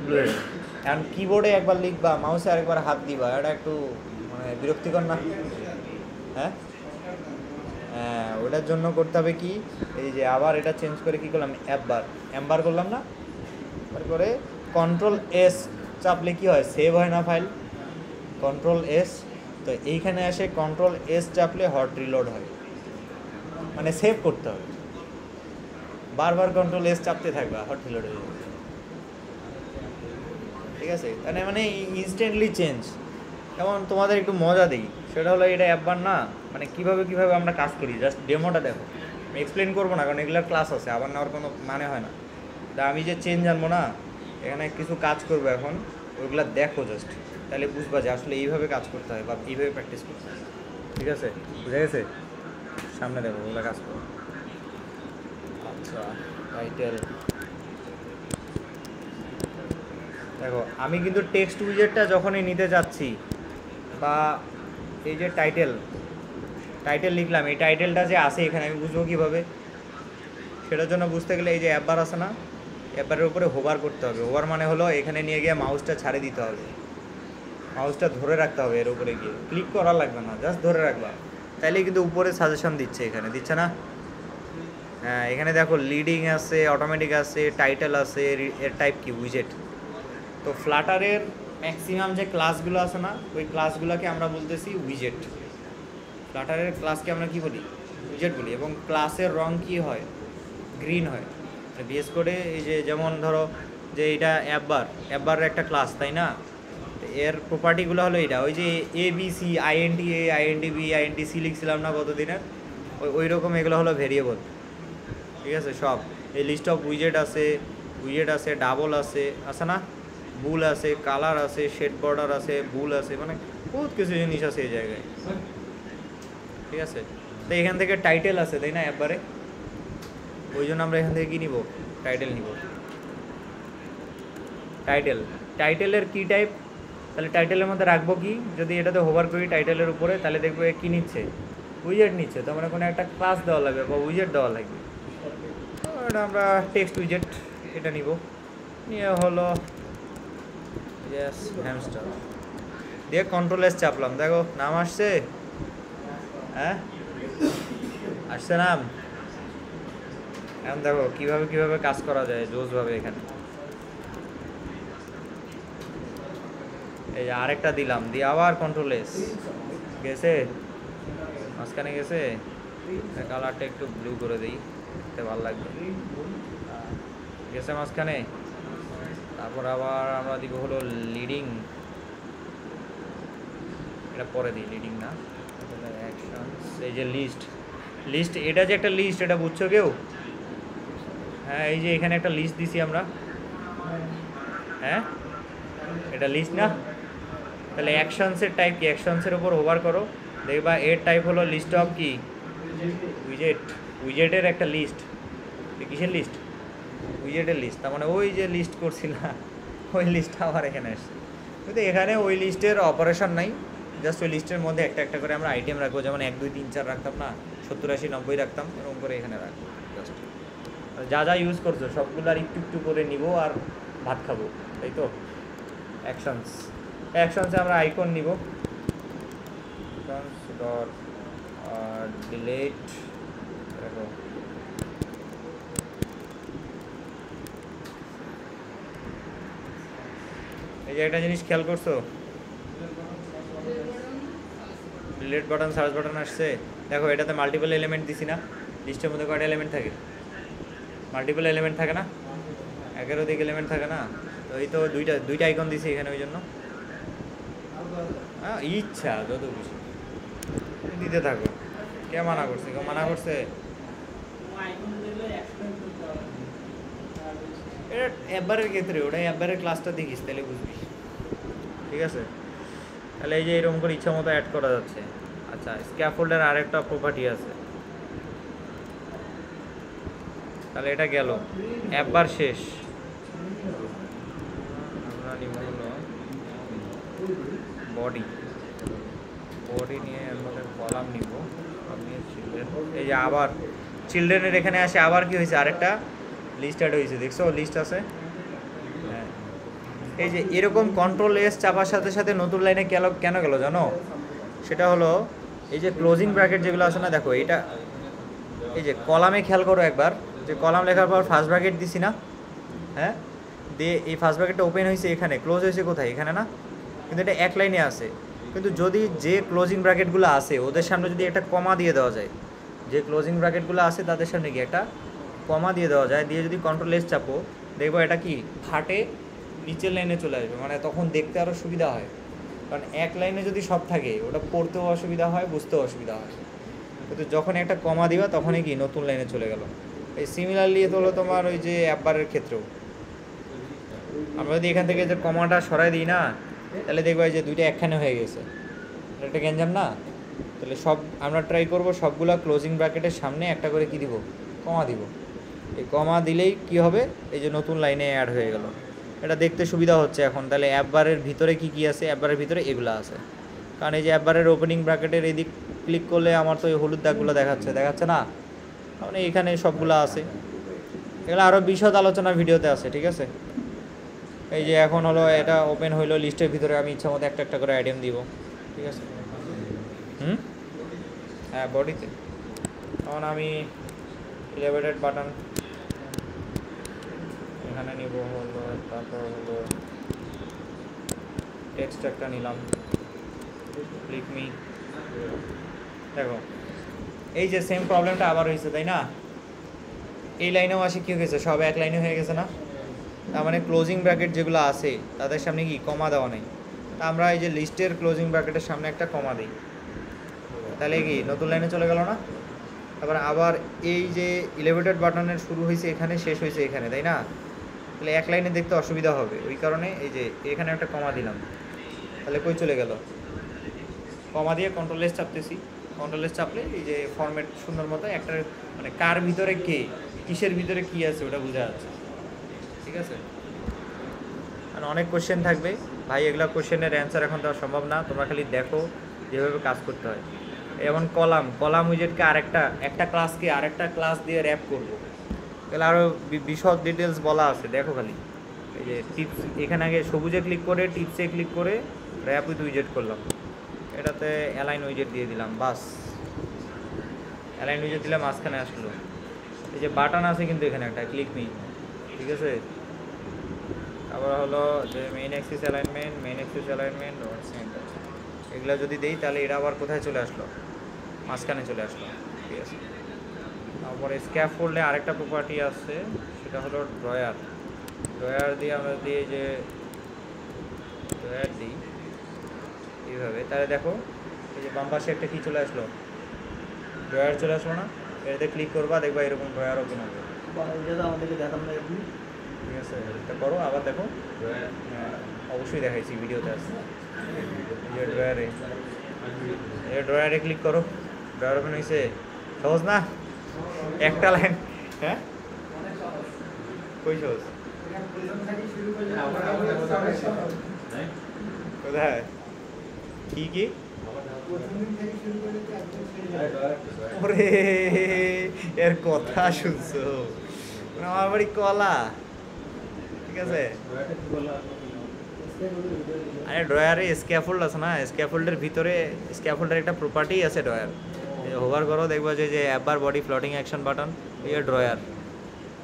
ব্লু হয়ে গেল। এখন কিবোর্ডে একবার লিখবা, মাউসে আরেকবার হাত দিবা, এটা একটু মানে বিরক্তিকর না? হ্যাঁ হ্যাঁ, ওটার জন্য করতে হবে কি, এই যে আবার এটা চেঞ্জ করে কী করলাম, অ্যাম্বার করলাম না, তারপরে কন্ট্রোল এস চাপলে কি হয়, সেভ হয় না ফাইল, কন্ট্রোল এস। তো এইখানে আসে কন্ট্রোল এস চাপলে হট রিলোড হয়, মানে সেভ করতে হবে, বারবার কন্ট্রোল এস চাপতে থাকবা, হট রিলোড হয়ে যাবে। ঠিক আছে, তাহলে মানে ইনস্ট্যান্টলি চেঞ্জ। যেমন তোমাদের একটু মজা দিই, সেটা হলো এটা অ্যাপবার না, মানে কীভাবে আমরা কাজ করি, জাস্ট ডেমোটা দেখো। আমি এক্সপ্লেন করবো না, কারণ এগুলোর ক্লাস আছে, আবার নেওয়ার কোনো মানে হয় না। তা আমি যে চেঞ্জ আনবো না, এখানে কিছু কাজ করবো এখন, ওইগুলো দেখো জাস্ট, তাহলে বুঝবা যে আসলে এইভাবে কাজ করতে হয় বা এইভাবে প্র্যাকটিস করতে হয়। ঠিক আছে, বুঝে গেছে? সামনে দেখো ওগুলো কাজ করো। আচ্ছা, টাইটেল দেখো, আমি কিন্তু টেক্সট উইজেটটা যখনই নিতে যাচ্ছি, বা এই যে টাইটেল লিখলাম, এই টাইটেলটা যে আসে এখানে আমি বুঝবো কীভাবে, সেটার জন্য বুঝতে গেলে এই যে অ্যাপবার আছে না, অ্যাপবারের উপরে হোভার করতে হবে। হোভার মানে হলো এখানে নিয়ে গিয়ে মাউসটা ছাড়ে দিতে হবে, মাউসটা ধরে রাখতে হবে, এর উপরে গিয়ে ক্লিক করা লাগবে না, জাস্ট ধরে রাখবা, তাইলেই কিন্তু উপরে সাজেশন দিচ্ছে, এখানে দিচ্ছে না? হ্যাঁ, এখানে দেখো লিডিং আছে, অটোমেটিক আছে, টাইটেল আছে, এর টাইপ কি, উইজেট। তো ফ্লাটারের ম্যাক্সিমাম যে ক্লাসগুলো আছে না, ওই ক্লাসগুলোকে আমরা বলতেছি উইজেট। ফ্লাটারের ক্লাসকে আমরা কি বলি, উইজেট বলি। এবং ক্লাসের রং কি হয়, গ্রিন হয়। বিশেষ করে এই যে যেমন ধরো যে এটা অ্যাপবারের একটা ক্লাস, তাই না? এর প্রপার্টিগুলো হলো এটা, ওই যে ABC INTA INTB INTC লিখছিলাম না কতদিনের, ওই রকম এগুলো হলো ভেরিয়েবল। ঠিক আছে, সব এই লিস্ট অফ উইজেট আছে, ডাবল আছে না, বুল আছে, কালার আছে, শেড বর্ডার আছে, বুল আছে, মানে বহুত কিছু জিনিস আছে এই জায়গায়। ঠিক আছে, তো এখান থেকে টাইটেল আছে, তাই না একবারে, ওই জন্য আমরা এখান থেকে কী নিব, টাইটেল নিব। টাইটেলের কি টাইপ, তাহলে টাইটেলের মধ্যে রাখবো কি, যদি এটাতে হোভার করি টাইটেলের উপরে, তাহলে দেখবো কী নিচ্ছে, উইজেট নিচ্ছে। তো মানে কোনো একটা ক্লাস দেওয়া লাগবে বা উইজেট দেওয়া লাগবে। এটা আমরা টেক্সট উইজেট এটা নিব, নিয়ে হলো হ্যামস্টার দিয়ে কন্ট্রোল এস চাপলাম, দেখো নাম আসছে, হ্যাঁ আসছে নাম। এখন দেখো কিভাবে কাজ করা যায় জোসভাবে। এখানে এই যে আরেকটা দিলাম, দিয়ে আবার কন্ট্রোল এস, গেছে মাঝখানে গেছে, কালারটা একটু ব্লু করে দিই, দেখতে ভালো লাগবে, গেছে মাঝখানে। তারপর আবার আমরা দিব হলো লিডিং, এটা পরে দিই, লিডিং না, অ্যাকশন। এই যে লিস্ট, এটা যে একটা লিস্ট, এটা বুঝছো কেউ? হ্যাঁ, এই যে এখানে একটা লিস্ট দিছি আমরা, হ্যাঁ এটা লিস্ট না? তাহলে অ্যাকশনসের টাইপ কি, অ্যাকশনসের উপর হোভার করো, দেখবা এর টাইপ হলো লিস্ট অফ কি, উইজেটের একটা লিস্ট। কিসের লিস্ট, উইজেটের লিস্ট। তার মানে ওই যে লিস্ট করছি না, ওই লিস্টটা আমার এখানে আসছে। কিন্তু এখানে ওই লিস্টের অপারেশন নাই, জাস্ট ওই লিস্টের মধ্যে একটা একটা করে আমরা আইটেম রাখবো, যেমন 1 2 3 4 রাখতাম না, 70 80 90 রাখতাম, এরকম করে এখানে রাখবো জাস্ট। যা যা ইউজ করছো সবগুলো আর একটু একটু করে নিব আর ভাত খাবো, তাই তো। অ্যাকশনসে আমরা আইকন নিব, ডট ডিলেট, দেখো এই যে একটা জিনিস খেয়াল করছো, ডিলেট বাটন সার্চ বাটন আসছে, দেখো এটাতে মাল্টিপল এলিমেন্ট দিছি না, লিস্টের মধ্যে কয়টা এলিমেন্ট থাকে, মাল্টিপল এলিমেন্ট থাকে না, একের অধিক এলিমেন্ট থাকে না, তো এই তো দুইটা আইকন দিছি এখানে, ওই জন্য ইচ্ছা যত খুশি দিতে থাকো। কে মানা করছে, কেউ মানা করছে? এটা একবারের ক্ষেত্রে, ওটা একবারের ক্লাসটা দেখিস তাহলে বুঝবি, ঠিক আছে। তাহলে এই যে এরকম করে ইচ্ছা মতো অ্যাড করা যাচ্ছে। আচ্ছা, স্ক্যাফোল্ডের আরেকটা প্রপার্টি আছে, তাহলে এটা গেল একবার শেষ। আমরা নিব হলো বডি নিয়ে এর মধ্যে কলাম নিব, আপনি চিলড্রেন, এই যে আবার চিলড্রেনের এখানে আসে আবার কি হয়েছে, আরেকটা লিস্ট অ্যাড হয়েছে, দেখছো লিস্ট আছে। হ্যাঁ, এই যে এরকম কন্ট্রোল এস চাপার সাথে সাথে নতুন লাইনে কেন গেল জানো, সেটা হলো এই যে ক্লোজিং ব্র্যাকেট যেগুলো আছে না, দেখো এটা এই যে কলামে খেয়াল করো একবার, যে কলাম লেখার পর ফার্স্ট ব্র্যাকেট দিছি না, হ্যাঁ, দিয়ে এই ফার্স্ট ব্র্যাকেটটা ওপেন হয়েছে এখানে, ক্লোজ হয়েছে কোথায়, এখানে না, কিন্তু এটা এক লাইনে আছে। কিন্তু যদি যে ক্লোজিং ব্র্যাকেটগুলো আছে ওদের সামনে যদি একটা কমা দিয়ে দেওয়া যায়, যে ক্লোজিং ব্র্যাকেটগুলো আছে তাদের সামনে কি একটা কমা দিয়ে দেওয়া যায়, দিয়ে যদি কন্ট্রোল এস চাপো, দেখবো এটা কি ফাটে নিচের লাইনে চলে আসবে, মানে তখন দেখতে আরও সুবিধা হয়। কারণ এক লাইনে যদি সব থাকে ওটা পড়তেও অসুবিধা হয়, বুঝতেও অসুবিধা হয়, কিন্তু যখন একটা কমা দিবা তখনই কি নতুন লাইনে চলে গেল। এই সিমিলারলি তো হলো তোমার ওই যে অ্যাপবারের ক্ষেত্রেও, আমরা যদি এখান থেকে যে কমাটা সরাই দিই না, তাহলে দেখবা যে দুইটা একখানে হয়ে গেছে, একটা গ্যাঞ্জাম না। তাহলে সব আমরা ট্রাই করব সবগুলা ক্লোজিং ব্র্যাকেটের সামনে একটা করে কি দিব, কমা দিব। এই কমা দিলেই কি হবে, এই যে নতুন লাইনে অ্যাড হয়ে গেল, এটা দেখতে সুবিধা হচ্ছে এখন। তাহলে অ্যাপবারের ভিতরে কি আছে, অ্যাপবারের ভিতরে এগুলো আছে, কারণ এই যে অ্যাপবারের ওপেনিং ব্র্যাকেটের এদিক ক্লিক করলে আমার তো এই হলুদ দাগগুলো দেখাচ্ছে না, মানে এখানে সবগুলো আছে। এগুলো আরও বিশদ আলোচনা ভিডিওতে আছে, ঠিক আছে। এই যে এখন হলো এটা ওপেন হইলো, লিস্টের ভিতরে আমি ইচ্ছা মতো একটা করে আইটেম দিব, ঠিক আছে। হ্যাঁ, বডিতে তখন আমি এলিভেটেড বাটন এখানে নিব হলো, তারপর হলো টেক্সট একটা নিলাম, ক্লিক মি, দেখো এই যে সেম প্রবলেমটা আবার হয়েছে, তাই না। এই লাইনেও আসে কী হয়েছে, সব এক লাইনে হয়ে গেছে না, তার মানে ক্লোজিং ব্র্যাকেট যেগুলো আছে তাদের সামনে কি কমা দেওয়া নেই। তা আমরা এই যে লিস্টের ক্লোজিং ব্র্যাকেটের সামনে একটা কমা দিই, তাহলে কি নতুন লাইনে চলে গেল না। তারপর আবার এই যে এলিভেটেড বাটনের শুরু হয়েছে এখানে, শেষ হয়েছে এখানে, তাই না। তাহলে এক লাইনে দেখতে অসুবিধা হবে, ওই কারণে এই যে এখানে একটা কমা দিলাম, তাহলে কই চলে গেল, কমা দিয়ে কন্ট্রোল এস চাপতেছি, কন্ট্রোল এস চাপলে এই যে ফরম্যাট সুন্দর মতো একটা, মানে কার ভিতরে কে, কিসের ভিতরে কী আছে ওটা বোঝা যাচ্ছে, ঠিক আছে। আর অনেক কোশ্চেন থাকবে ভাই, এগুলো কোশ্চেনের অ্যান্সার এখন দেওয়া সম্ভব না, তোমরা খালি দেখো যেভাবে কাজ করতে হয়। যেমন কলাম উইজেটকে একটা ক্লাসকে আরেকটা ক্লাস দিয়ে র্যাপ করবো, তাহলে আরও বিশদ ডিটেলস বলা আছে, দেখো খালি এই যে টিপস, এখানে আগে সবুজে ক্লিক করে টিপসে ক্লিক করে র্যাপ উইথ উইজেট করলাম, এটাতে অ্যালাইন উইজেট দিয়ে দিলাম, বাস অ্যালাইন উইজেট দিলে মাঝখানে আসলো। এই যে বাটন আছে কিন্তু এখানে একটা, ক্লিক মি, ঠিক আছে। আবার হলো যে main Axis alignment dot centre, এগুলো যদি দেই তাহলে এটা আবার কোথায় চলে আসলো, মাঝখানে চলে আসলো, ঠিক আছে। তারপরে স্ক্যাফোল্ডে আরেকটা প্রপার্টি আছে, সেটা হলো ড্রয়ার দিয়ে আমরা দিই, যে ড্রয়ার দিই এইভাবে, তাহলে দেখো এই যে বাম পাশে একটা কী চলে আসলো, ড্রয়ার চলে আসলো না। এটাতে ক্লিক করবা, দেখবা এরকম ড্রয়ার ওপেন হবে, আমাদেরকে দেখাম না, ঠিক আছে। এটা করো, আবার দেখো, হ্যাঁ অবশ্যই দেখাইছি, ভিডিওতে আছে। এই ড্রয়ারে ক্লিক করো, ড্রয়ার ওপেন হয়েছে, সহজ না একটা লাইন, হ্যাঁ কই সহজ, কোথায় কি ওরে এর কথা শুনছো, আমার বাড়ি কলা, ঠিক আছে। আরে ড্রয়ারে স্ক্যাফোল্ড আছে না, স্ক্যাফোল্ডের ভিতরে স্ক্যাফোল্ডের একটা প্রপার্টি আছে ড্রয়ার। হোভার করো দেখবা যে অ্যাবার বডি ফ্লোটিং অ্যাকশন বাটন, এই ড্রয়ার,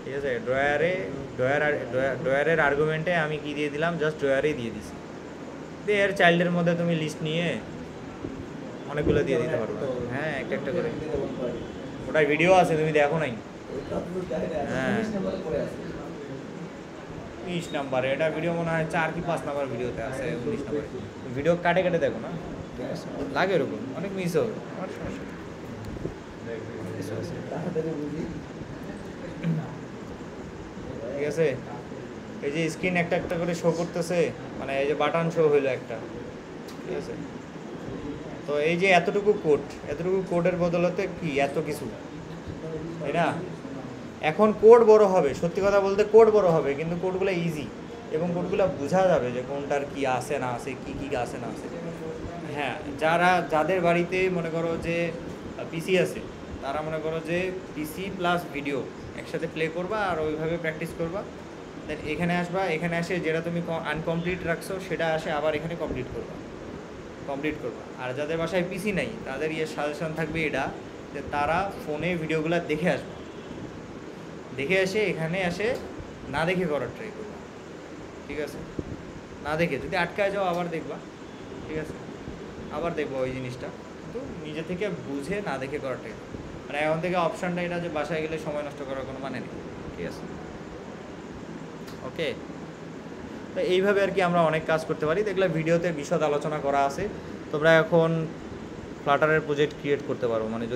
ঠিক আছে। ড্রয়ারের আর্গুমেন্টে আমি কি দিয়ে দিলাম, জাস্ট ড্রয়ারেই দিয়ে দিছি। দিয়ে এর চাইল্ডের মধ্যে তুমি লিস্ট নিয়ে অনেকগুলো দিয়ে দিতে পারবে। হ্যাঁ, একটা একটা করে। ওটার ভিডিও আছে, তুমি দেখো নাই? হ্যাঁ, 19 নাম্বারে এটা ভিডিও মনে হয় 4 কি 5 নাম্বার ভিডিওতে আছে। 19 নাম্বারে ভিডিও কাটে কাটে দেখো না, ঠিক আছে। লাগে এরকম অনেক মিস হবে, আমার সমস্যা নেই। ঠিক আছে। এই যে স্ক্রিন একটা একটা করে শো করতেছে, মানে এই যে বাটন শো হইলো একটা, ঠিক আছে। তো এই যে এতটুকু কোডের বদলতে কি এত কিছু, তাই না? এখন কোড বড় হবে, সত্যি কথা বলতে কোড বড় হবে, কিন্তু কোডগুলো ইজি এবং কোডগুলো বোঝা যাবে যে কোনটার কি আছে না আছে, কি কি আছে না আছে। হ্যাঁ, যাদের বাড়িতে মনে করো যে পিসি আছে, তারা মনে করো যে পিসি প্লাস ভিডিও একসাথে প্লে করবা আর ওইভাবে প্র্যাকটিস করবা। দেন এখানে আসবা, এখানে এসে যেটা তুমি আনকমপ্লিট রাখছো সেটা আসে আবার এখানে কমপ্লিট করবা। আর যাদের বাসায় পিসি নাই, তাদের সাজেশন থাকবে এটা, যে তারা ফোনে ভিডিওগুলো দেখে আসবে, দেখে এসে এখানে এসে না দেখে করার ট্রাই করবা, ঠিক আছে। না দেখে যদি আটকায় যাও আবার দেখবা, ঠিক আছে, আবার দেখবো ওই জিনিসটা, কিন্তু নিজে থেকে বুঝে না দেখে করার ট্রাই করবা। মানে এখন থেকে অপশানটা এটা যে বাসায় গেলে সময় নষ্ট করার কোনো মানে নেই, ঠিক আছে। ওকে, তো এইভাবে আর কি আমরা অনেক কাজ করতে পারি। দেখলে ভিডিওতে বিশদ আলোচনা করা আছে। তোমরা এখন ফ্লাটারের প্রজেক্ট ক্রিয়েট করতে পারো, মানে যদি